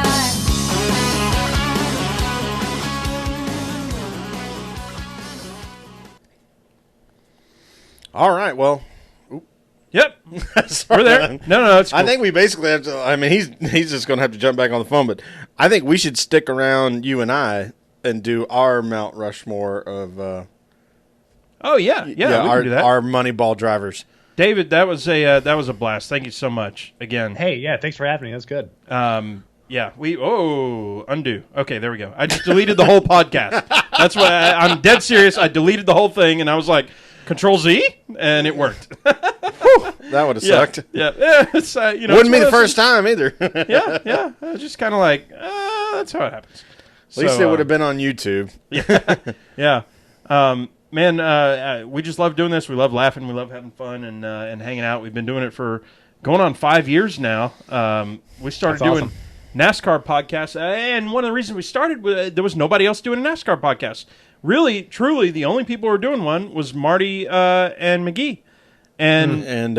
All right, well. Yep. Sorry. We're there. No, it's cool. I think we basically have to. I mean, he's just going to have to jump back on the phone, but I think we should stick around, you and I, and do our Mount Rushmore of. Oh yeah, we can do that. Our Moneyball drivers. David, that was a blast. Thank you so much again. Hey, yeah, thanks for having me. That's good. Yeah, undo. Okay, there we go. I just deleted the whole podcast. That's why I'm dead serious. I deleted the whole thing, and I was like, Control Z, and it worked. That would have sucked. Yeah. It's, wouldn't be the first time either. yeah. I was just kind of like, that's how it happens. At least it would have been on YouTube. Yeah. Man, we just love doing this. We love laughing. We love having fun and hanging out. We've been doing it for going on 5 years now. We started doing NASCAR podcasts, and one of the reasons we started, there was nobody else doing a NASCAR podcast. Really, truly, the only people who were doing one was Marty and McGee. And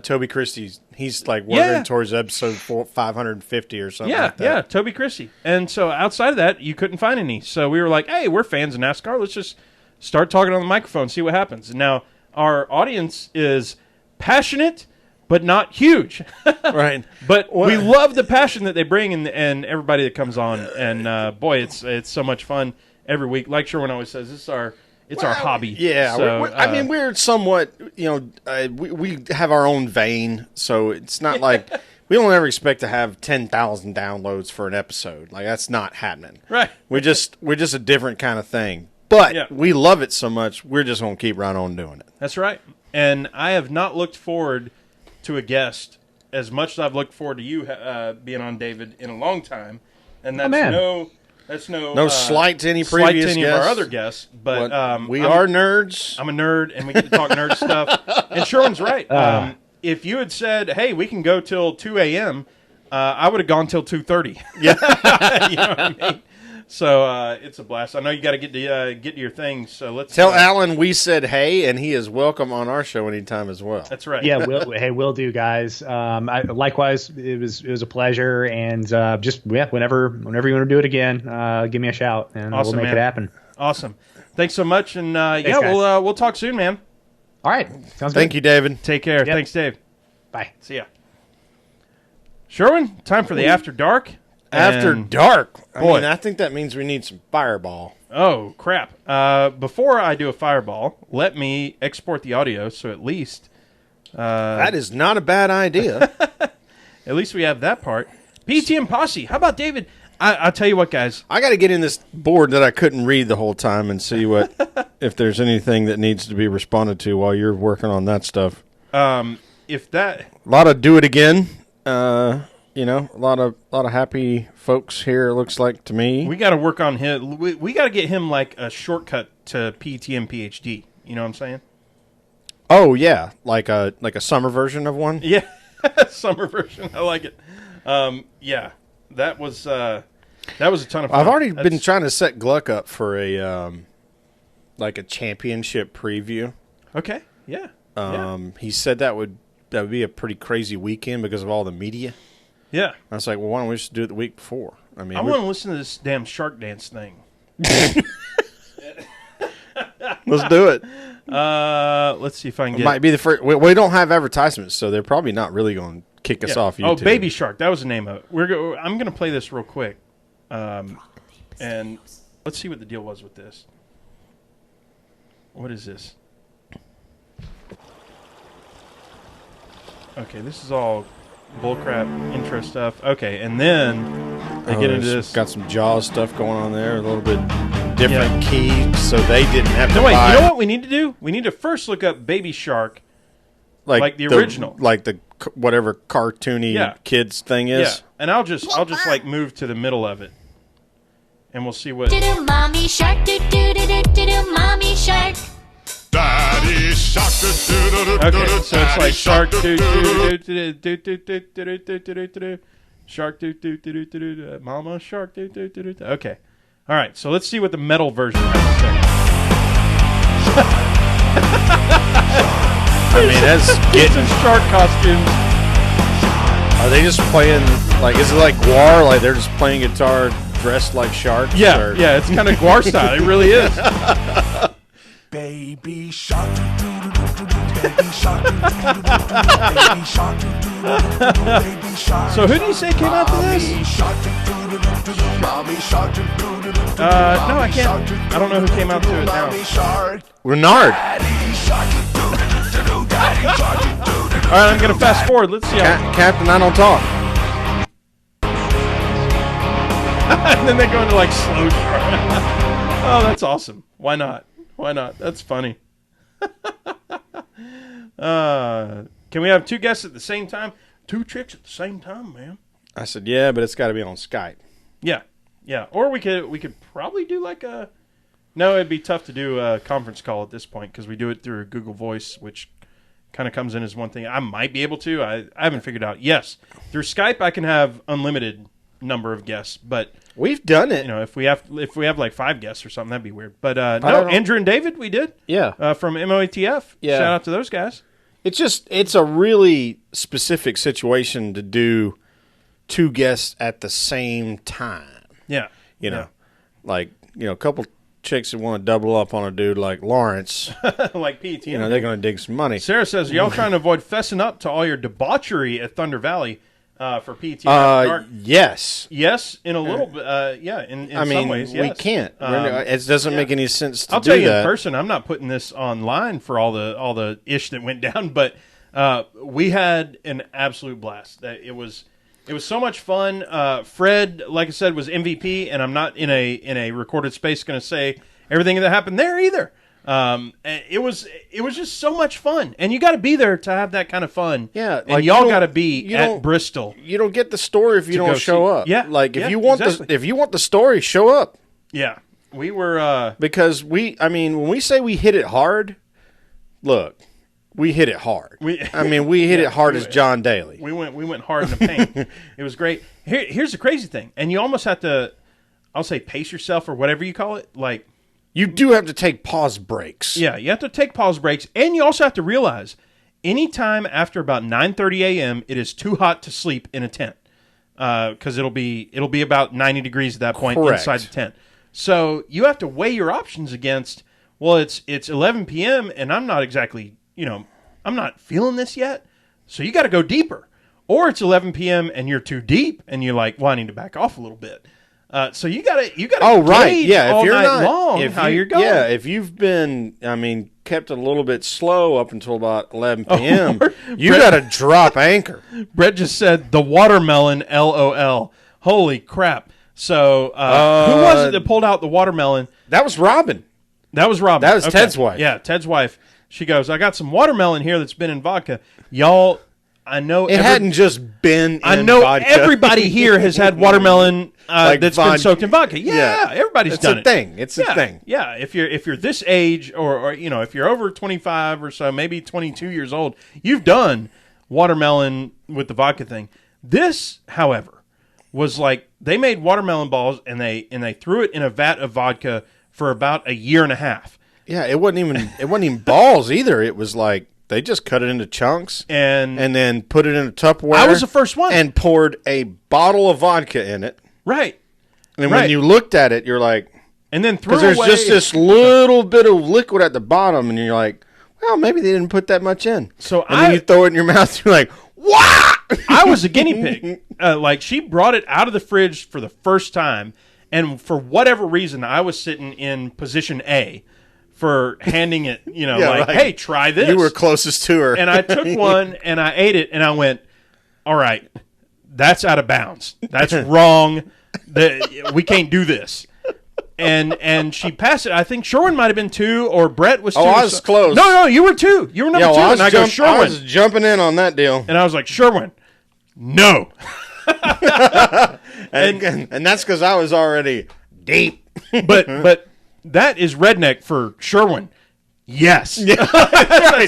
Toby Christie's, he's like working towards episode 550 or something like that. Yeah, Toby Christie. And so outside of that, you couldn't find any. So we were like, hey, we're fans of NASCAR. Let's just start talking on the microphone, see what happens. And now our audience is passionate, but not huge. Right. But we love the passion that they bring and everybody that comes on. And boy, it's so much fun every week. Like Sherwin always says, it's our hobby. Yeah. So, we're somewhat, we have our own vein. So it's not like we don't ever expect to have 10,000 downloads for an episode. Like, that's not happening. Right. We're just a different kind of thing. But we love it so much, we're just going to keep right on doing it. That's right. And I have not looked forward to a guest as much as I've looked forward to you being on, David, in a long time. And that's no slight to any slight previous to any guests. of our other guests. But we are nerds. I'm a nerd, and we get to talk nerd stuff. And Sherwin's right. If you had said, hey, we can go till 2 a.m., I would have gone till 2:30. Yeah. You know what I mean? So it's a blast. I know you got to get to your things. So let's tell Alan we said hey, and he is welcome on our show anytime as well. That's right. Yeah, will do, guys. Likewise, it was a pleasure, and whenever you want to do it again, give me a shout, and awesome, we'll make it happen. Awesome. Thanks so much, and Thanks, we'll talk soon, man. All right, sounds good. Thank you, David. Take care. Yep. Thanks, Dave. Bye. See ya. Sherwin, time for the After Dark. After dark. Boy. I think that means we need some Fireball. Oh, crap. Before I do a Fireball, let me export the audio so at least... that is not a bad idea. At least we have that part. PTM Posse. How about David? I'll tell you what, guys. I got to get in this board that I couldn't read the whole time and see if there's anything that needs to be responded to while you're working on that stuff. If that... A lot of do it again. A lot of happy folks here, it looks like to me. We got to work on him. We got to get him like a shortcut to PTM PhD. You know what I'm saying? Oh yeah, like a summer version of one. Yeah, summer version. I like it. Yeah, that was a ton of fun. I've already been trying to set Gluck up for a championship preview. Okay. Yeah. He said that would be a pretty crazy weekend because of all the media. Yeah. I was like, well, why don't we just do it the week before? I want to listen to this damn Shark Dance thing. Let's do it. Let's see if I can get... It might be the first... We don't have advertisements, so they're probably not really going to kick us off YouTube. Oh, Baby Shark. That was the name of it. I'm going to play this real quick. And let's see what the deal was with this. What is this? Okay, this is all bullcrap intro stuff. Okay, and then they get into this. Got some Jaws stuff going on there, a little bit different key, so they didn't have to wait, buy. You know what we need to do? We need to first look up Baby Shark, like the original. Like the whatever cartoony kids thing is. Yeah, and I'll just like move to the middle of it, and we'll see what. Mommy shark, do do do do do do, mommy shark. Daddy shark, do do do do do. Okay, so it's like shark do do do do do do do do do do, shark do do do do do do, mama shark do do do do. Okay, all right. So let's see what the metal version has to say. I mean, that's Kids in shark costumes. Are they just playing like? Is it like Guar? Like they're just playing guitar dressed like sharks? Yeah, or? yeah. It's kind of Guar style. It really is. Baby shark, baby shark, baby shark, baby shark. So who did you say came out to this? No, I can't. I don't know who came out to it now. Renard. All right, I'm gonna fast forward. Let's see. Captain, I don't talk. And then they go into like slow shark. Oh, that's awesome. Why not? Why not? That's funny. Can we have two guests at the same time? Two chicks at the same time, man. I said, yeah, but it's got to be on Skype. Yeah, yeah. Or we could probably do like a. No, it'd be tough to do a conference call at this point because we do it through Google Voice, which kind of comes in as one thing. I might be able to. I haven't figured out. Yes, through Skype I can have unlimited number of guests, but we've done it. You know, if we have like 5 guests or something, that'd be weird. But no, Andrew and David, we did. Yeah, from MOATF. Yeah, shout out to those guys. It's a really specific situation to do 2 guests at the same time. Yeah, you know, like a couple chicks that want to double up on a dude like Lawrence, like Pete. You know, they're going to dig some money. Sarah says, y'all trying to avoid fessing up to all your debauchery at Thunder Valley for PTF? Yes. Yes, in a little bit. Yeah, in some ways, yes. We can't. It doesn't make any sense to I'll do tell you that. in person, I'm not putting this online for all the ish that went down, but we had an absolute blast. It was so much fun. Fred, like I said, was MVP, and I'm not in a recorded space going to say everything that happened there either. It was just so much fun, and you got to be there to have that kind of fun. Yeah, and y'all got to be at Bristol. You don't get the story if you don't show up. Yeah, like if you want the story, show up. Yeah, we were because when we say we hit it hard, look. We hit it hard. We hit it hard as John Daly. We went hard in the paint. It was great. Here's the crazy thing, and you almost have to, I'll say, pace yourself or whatever you call it. Like you do have to take pause breaks. Yeah, you have to take pause breaks, and you also have to realize, anytime after about 9:30 a.m., it is too hot to sleep in a tent because it'll be about 90 degrees at that point inside the tent. So you have to weigh your options against. Well, it's 11 p.m. and I'm not exactly. I'm not feeling this yet, so you got to go deeper. Or it's 11 p.m. and you're too deep, and you're like, well, I need to back off a little bit. So you got to oh, right. Yeah, all if you're night not, long how you're going. Yeah, if you've been, kept a little bit slow up until about 11 p.m., you got to drop anchor. Brett just said, the watermelon, LOL. Holy crap. So who was it that pulled out the watermelon? That was Robin. That was Ted's wife. Yeah, Ted's wife. She goes, I got some watermelon here that's been in vodka. Y'all, I know it hadn't just been in I know vodka. Everybody here has had watermelon that's been soaked in vodka. Yeah, everybody's done it. It's a thing. Yeah, if you're this age or if you're over 25 or so, maybe 22 years old, you've done watermelon with the vodka thing. This, however, was like they made watermelon balls and they threw it in a vat of vodka for about a year and a half. Yeah, it wasn't even balls either. It was like they just cut it into chunks and then put it in a Tupperware. I was the first one and poured a bottle of vodka in it. Right. And when you looked at it, you're like, and then threw because away. There's just this little bit of liquid at the bottom, and you're like, well, maybe they didn't put that much in. Then you throw it in your mouth, you're like, what? I was a guinea pig. Like she brought it out of the fridge for the first time, and for whatever reason, I was sitting in position A. For handing it, hey, try this. You were closest to her. And I took one and I ate it and I went, all right, that's out of bounds. That's wrong. We can't do this. and she passed it. I think Sherwin might have been 2, or Brett was 2. I was close. No, you were 2. You were number 2. Well, And I go, Sherwin. I was jumping in on that deal. And I was like, Sherwin, no. And that's because I was already deep. But that is redneck for Sherwin. Yes. That's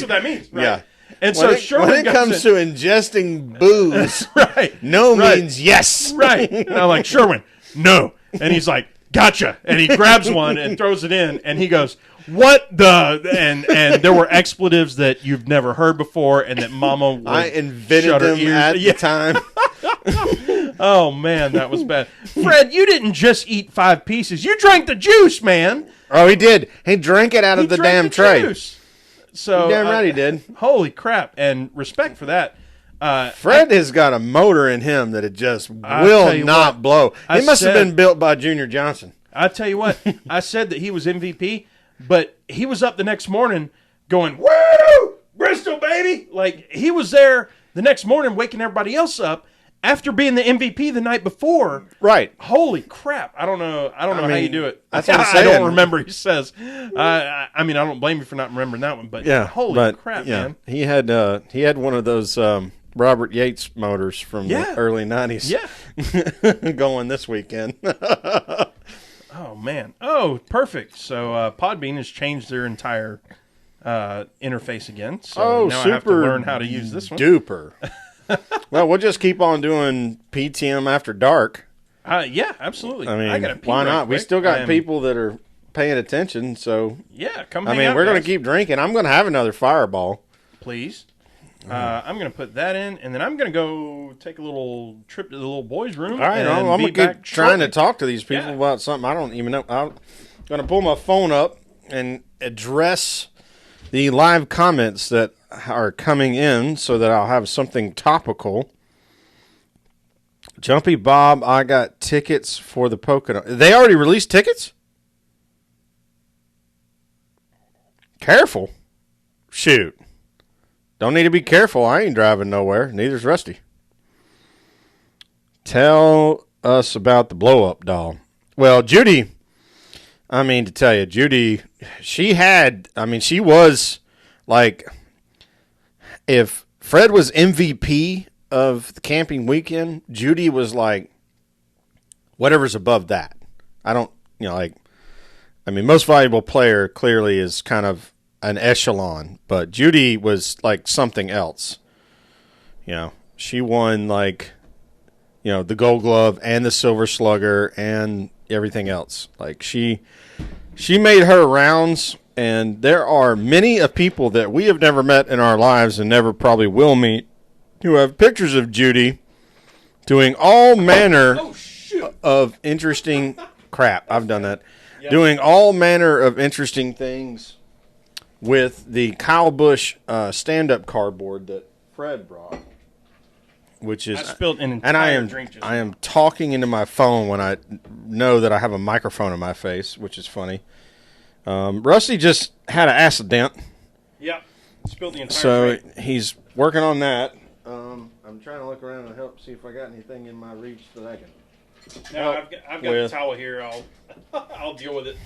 what that means, right? Yeah. And so Sherwin when it comes to ingesting booze, right, no means yes. Right. And I'm like, Sherwin, no. And he's like, gotcha. And he grabs one and throws it in, and he goes, what the? And there were expletives that you've never heard before, and that Mama would I invented shut her them ears. at the time. Oh, man, that was bad. Fred, you didn't just eat 5 pieces. You drank the juice, man. Oh, he did. He drank it out of the drank damn the tray. Juice. So Damn right he did. Holy crap! And respect for that. Fred has got a motor in him that it just tell will you not what, blow. I It must have said- been built by Junior Johnson. I tell you what, I said that he was MVP, but he was up the next morning going, "Woo, Bristol, baby!" Like he was there the next morning, waking everybody else up after being the MVP the night before. Right. Holy crap! I don't know how you do it. that's what I'm I don't saying. remember. He says, I mean, I don't blame you for not remembering that one, but Yeah. holy crap, yeah. man! He had one of those Robert Yates motors from Yeah. the early 90s. Yeah. Going this weekend. Oh man! Oh, perfect. So Podbean has changed their entire interface again. So now I have to learn how to use this one. Duper. Well, we'll just keep on doing PTM after dark. Yeah, absolutely. I mean, gotta pee why right not? We quick. still got I am- people that are paying attention. So, Yeah, come. I hang mean, out, we're going to guys, keep drinking. I'm going to have another Fireball. please. I'm going to put that in, and then I'm going to go take a little trip to the little boys' room. All right, and I'm be going to keep back trying to shortly. talk to these people Yeah. about something I don't even know. I'm going to pull my phone up and address the live comments that are coming in so that I'll have something topical. Jumpy Bob, I got tickets for the Pocono. They already released tickets? Careful. Shoot. Don't need to be careful. I ain't driving nowhere. Neither's Rusty. Tell us about the blow-up doll. Well, Judy, I mean to tell you, Judy, she was like, if Fred was MVP of the camping weekend, Judy was like whatever's above that. Most valuable player clearly is kind of an echelon, but Judy was like something else. She won the Gold Glove and the Silver Slugger and everything else. Like she made her rounds, and there are many of people that we have never met in our lives and never probably will meet who have pictures of Judy doing all manner of interesting crap. I've done that. Yep. Doing all manner of interesting things with the Kyle Busch stand-up cardboard that Fred brought, which is I spilled an entire drink just I am talking into my phone when I know that I have a microphone in my face, which is funny. Rusty just had an accident. Yeah, spilled the entire So drink. he's working on that. I'm trying to look around and help see if I got anything in my reach that I can. No, I've got the towel here. I'll deal with it.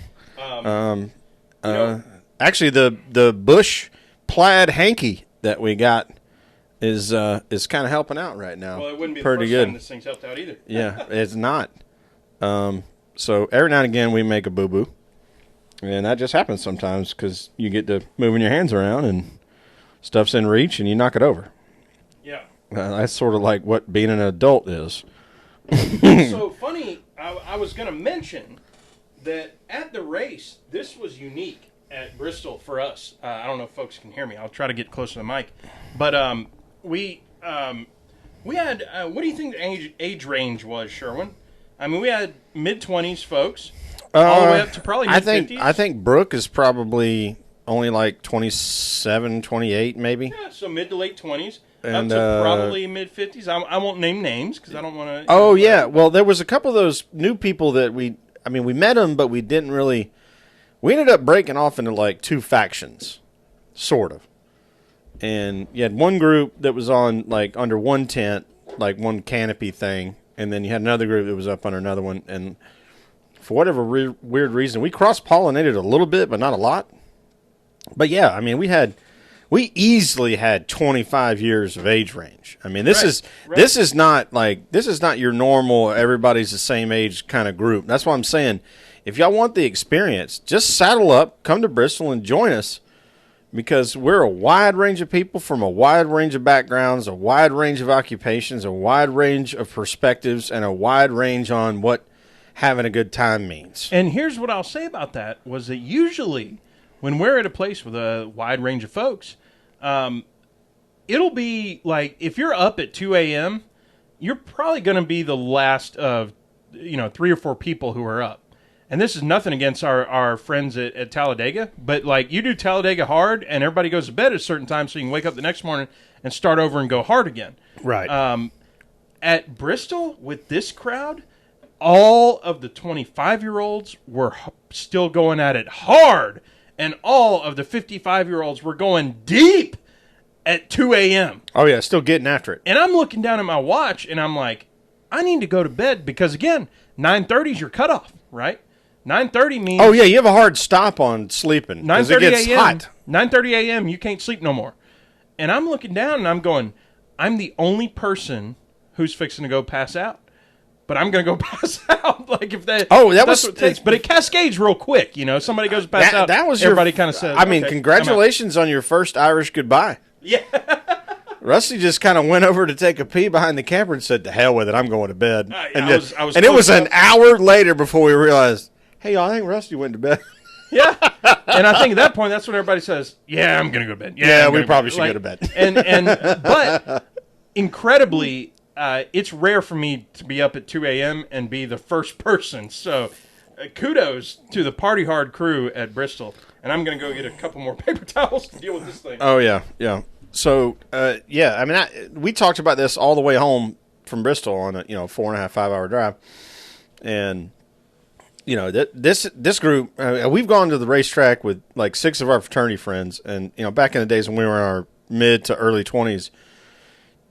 Actually, the Bush plaid hanky that we got is kind of helping out right now. Well, it wouldn't be pretty the first good. time this thing's helped out either. Yeah, it's not. So every now and again we make a boo boo, and that just happens sometimes because you get to moving your hands around and stuff's in reach and you knock it over. Yeah. That's sort of like what being an adult is. So funny, I was going to mention that at the race, this was unique at Bristol for us. I don't know if folks can hear me. I'll try to get closer to the mic. But we had, what do you think the age range was, Sherwin? I mean, we had mid-20s folks all the way up to probably mid-50s. I think Brooke is probably only like 27, 28 maybe. Yeah, so mid to late 20s. And, up to probably mid-50s. I won't name names because I don't want to... Oh, yeah. Well, there was a couple of those new people that we met them, but we didn't really... We ended up breaking off into like two factions, sort of. And you had one group that was on like under one tent, like one canopy thing, and then you had another group that was up under another one. And for whatever weird reason, we cross-pollinated a little bit, but not a lot. But yeah, I mean, we easily had 25 years of age range. I mean, this is not your normal everybody's the same age kind of group. That's why I'm saying, if y'all want the experience, just saddle up, come to Bristol and join us, because we're a wide range of people from a wide range of backgrounds, a wide range of occupations, a wide range of perspectives, and a wide range on what having a good time means. And here's what I'll say about that, was that usually when we're at a place with a wide range of folks, it'll be like, if you're up at 2 a.m., you're probably going to be the last of, 3 or 4 people who are up. And this is nothing against our friends at Talladega, but like, you do Talladega hard and everybody goes to bed at a certain time so you can wake up the next morning and start over and go hard again. Right. At Bristol, with this crowd, all of the 25-year-olds were still going at it hard, and all of the 55-year-olds were going deep at 2 a.m. Oh, yeah, still getting after it. And I'm looking down at my watch, and I'm like, I need to go to bed because, again, 9:30 is your cutoff, right? 9:30 means... Oh, yeah, you have a hard stop on sleeping because it gets hot. 9:30 a.m., you can't sleep no more. And I'm looking down, and I'm going, I'm the only person who's fixing to go pass out. But I'm going to go pass out. Like, if that... Oh, that's what it takes. But it cascades real quick, somebody goes to pass out. That was everybody kind of says... I mean, congratulations on your first Irish goodbye. Yeah. Rusty just kind of went over to take a pee behind the camper and said, "To hell with it, I'm going to bed." And it was an hour later before we realized, hey, y'all, I think Rusty went to bed. Yeah. And I think at that point, that's when everybody says, yeah, I'm going to go to bed. Yeah, we probably should go to bed. But incredibly, it's rare for me to be up at 2 a.m. and be the first person. So kudos to the party hard crew at Bristol. And I'm going to go get a couple more paper towels to deal with this thing. Oh, yeah, yeah. So, I mean, we talked about this all the way home from Bristol on a 4.5, 5 hour drive. And, this group, we've gone to the racetrack with like 6 of our fraternity friends. And, back in the days when we were in our mid to early 20s,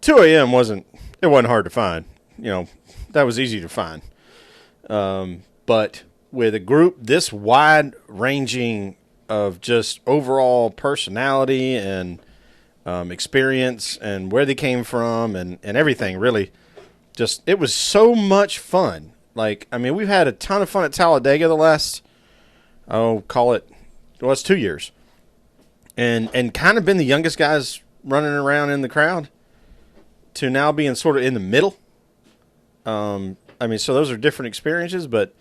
2 a.m. wasn't hard to find. That was easy to find. But with a group this wide ranging of just overall personality and experience and where they came from and everything, really, just, it was so much fun. Like, I mean, we've had a ton of fun at Talladega the last, it's 2 years. And kind of been the youngest guys running around in the crowd to now being sort of in the middle. I mean, so those are different experiences, but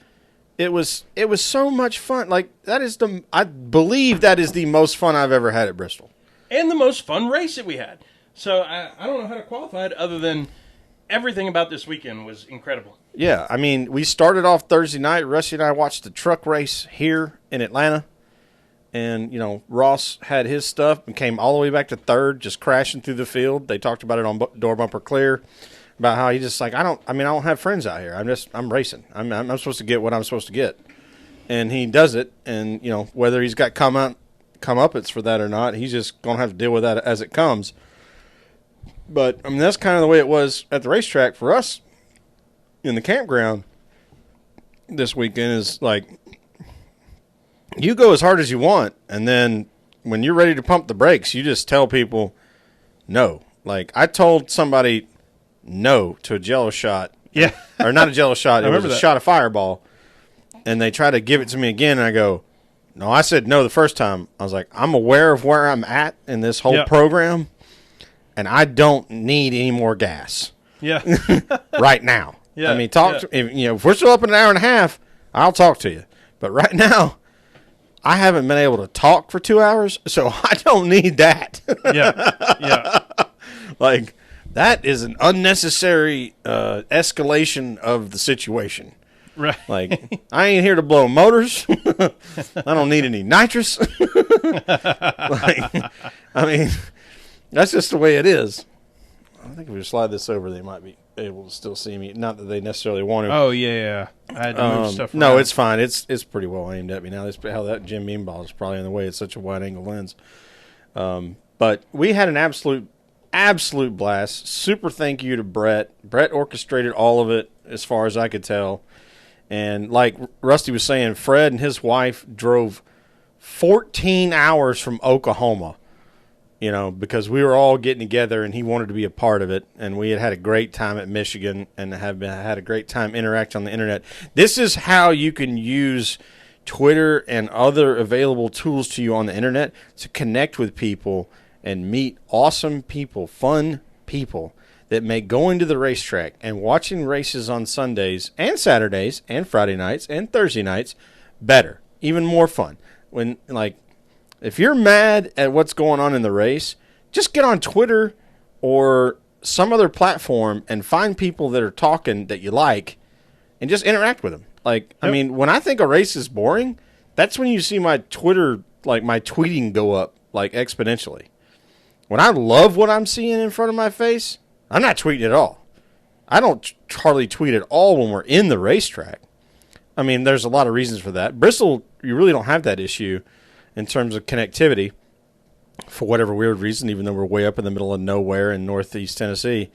it was so much fun. Like, I believe that is the most fun I've ever had at Bristol. And the most fun race that we had. So I don't know how to qualify it other than everything about this weekend was incredible. Yeah, I mean, we started off Thursday night. Rusty and I watched the truck race here in Atlanta. And, Ross had his stuff and came all the way back to third, just crashing through the field. They talked about it on Door Bumper Clear, about how he just like, I don't have friends out here. I'm racing. I'm supposed to get what I'm supposed to get. And he does it. And, whether he's got comeuppance for that or not, he's just going to have to deal with that as it comes. But, I mean, that's kind of the way it was at the racetrack for us in the campground this weekend. Is like, you go as hard as you want, and then when you're ready to pump the brakes, you just tell people no. Like, I told somebody no to a Jello shot. Yeah. Or not a Jello shot. It was a that. shot of Fireball. And they tried to give it to me again, and I go, no, I said no the first time. I was like, I'm aware of where I'm at in this whole program, and I don't need any more gas. Yeah. Right now. Yeah. I mean, if we're still up in an hour and a half, I'll talk to you. But right now, I haven't been able to talk for 2 hours, so I don't need that. Yeah. Like, that is an unnecessary escalation of the situation. Right. Like, I ain't here to blow motors. I don't need any nitrous. I mean, that's just the way it is. I think if we slide this over, they might be able to still see me. Not that they necessarily want to. Oh, yeah. I had to move stuff around. No, it's fine. It's pretty well aimed at me now. That's how that Jim Beam ball is probably in the way. It's such a wide-angle lens. But we had an absolute blast. Super thank you to Brett. Brett orchestrated all of it as far as I could tell. And like Rusty was saying, Fred and his wife drove 14 hours from Oklahoma, because we were all getting together and he wanted to be a part of it. And we had a great time at Michigan and had a great time interacting on the internet. This is how you can use Twitter and other available tools to you on the internet to connect with people and meet awesome people, fun people that make going to the racetrack and watching races on Sundays and Saturdays and Friday nights and Thursday nights better, even more fun. If you're mad at what's going on in the race, just get on Twitter or some other platform and find people that are talking that you like and just interact with them. I mean, when I think a race is boring, that's when you see my Twitter, my tweeting go up exponentially. When I love what I'm seeing in front of my face, I'm not tweeting at all. I don't hardly tweet at all when we're in the racetrack. I mean, there's a lot of reasons for that. Bristol, you really don't have that issue in terms of connectivity for whatever weird reason, even though we're way up in the middle of nowhere in northeast Tennessee.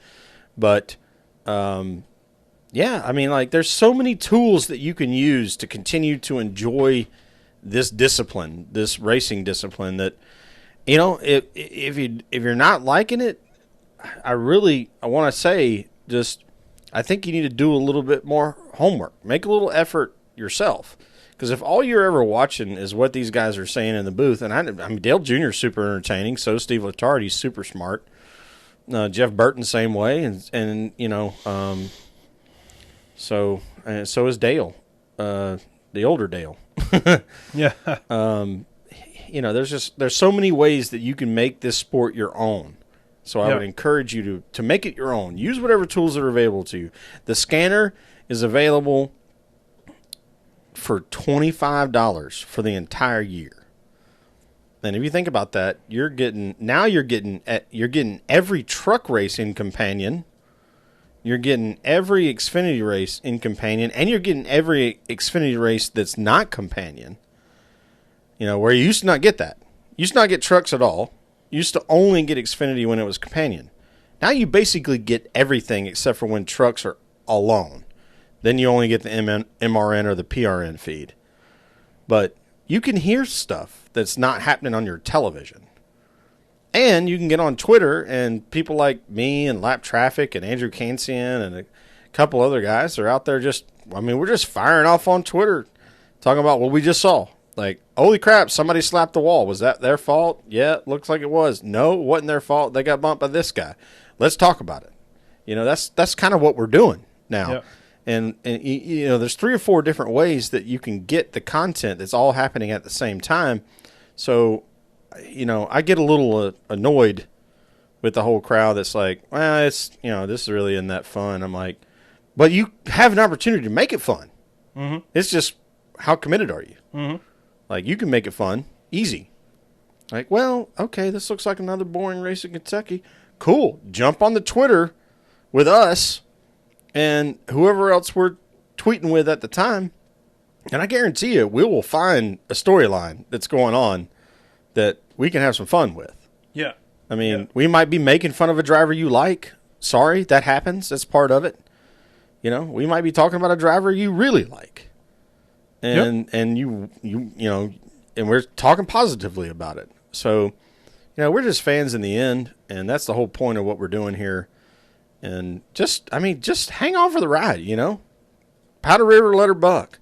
But, yeah, I mean, there's so many tools that you can use to continue to enjoy this discipline, this racing discipline that, if you're not liking it, I want to say I think you need to do a little bit more homework. Make a little effort yourself. Because if all you're ever watching is what these guys are saying in the booth, and I mean, Dale Jr. is super entertaining, so is Steve Letarte, he's super smart. Jeff Burton, same way, and so is Dale, the older Dale. Yeah. There's so many ways that you can make this sport your own. So I would encourage you to make it your own. Use whatever tools are available to you. The scanner is available for $25 for the entire year. And if you think about that, you're getting every truck race in Companion. You're getting every Xfinity race in Companion, and you're getting every Xfinity race that's not Companion. Where you used to not get that. You used to not get trucks at all. You used to only get Xfinity when it was Companion. Now you basically get everything except for when trucks are alone. Then you only get the MRN or the PRN feed. But you can hear stuff that's not happening on your television. And you can get on Twitter, and people like me and Lap Traffic and Andrew Kansian and a couple other guys are out there we're just firing off on Twitter talking about what we just saw. Holy crap, somebody slapped the wall. Was that their fault? Yeah, looks like it was. No, it wasn't their fault. They got bumped by this guy. Let's talk about it. That's kind of what we're doing now. Yep. And there's 3 or 4 different ways that you can get the content that's all happening at the same time. So, I get a little annoyed with the whole crowd that's this really isn't that fun. I'm like, but you have an opportunity to make it fun. Mm-hmm. It's just, how committed are you? Mm-hmm. You can make it fun, easy. Okay, this looks like another boring race in Kentucky. Cool. Jump on the Twitter with us and whoever else we're tweeting with at the time, and I guarantee you we will find a storyline that's going on that we can have some fun with. Yeah. I mean, we might be making fun of a driver you like. Sorry, that happens. That's part of it. We might be talking about a driver you really like. And and we're talking positively about it. So, we're just fans in the end, and that's the whole point of what we're doing here. And just hang on for the ride, Powder River, let her buck.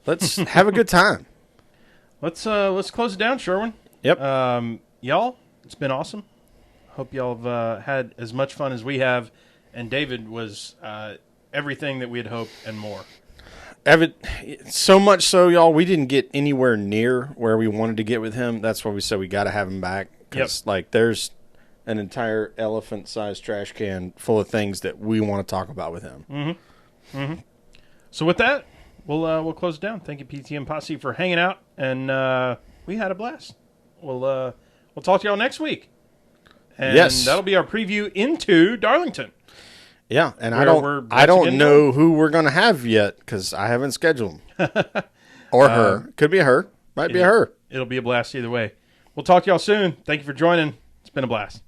Let's have a good time. Let's close it down, Sherwin. Yep. Y'all, it's been awesome. Hope y'all have had as much fun as we have. And David was everything that we had hoped and more. So much so, y'all, we didn't get anywhere near where we wanted to get with him. That's why we said we got to have him back. Because, there's an entire elephant-sized trash can full of things that we want to talk about with him. Mm-hmm. Mm-hmm. So with that, we'll close it down. Thank you, PTM Posse, for hanging out, and we had a blast. We'll talk to y'all next week. And that'll be our preview into Darlington. Yeah, and I don't know who we're going to have yet because I haven't scheduled him. Or her. Could be a her. Might be a her. It'll be a blast either way. We'll talk to y'all soon. Thank you for joining. It's been a blast.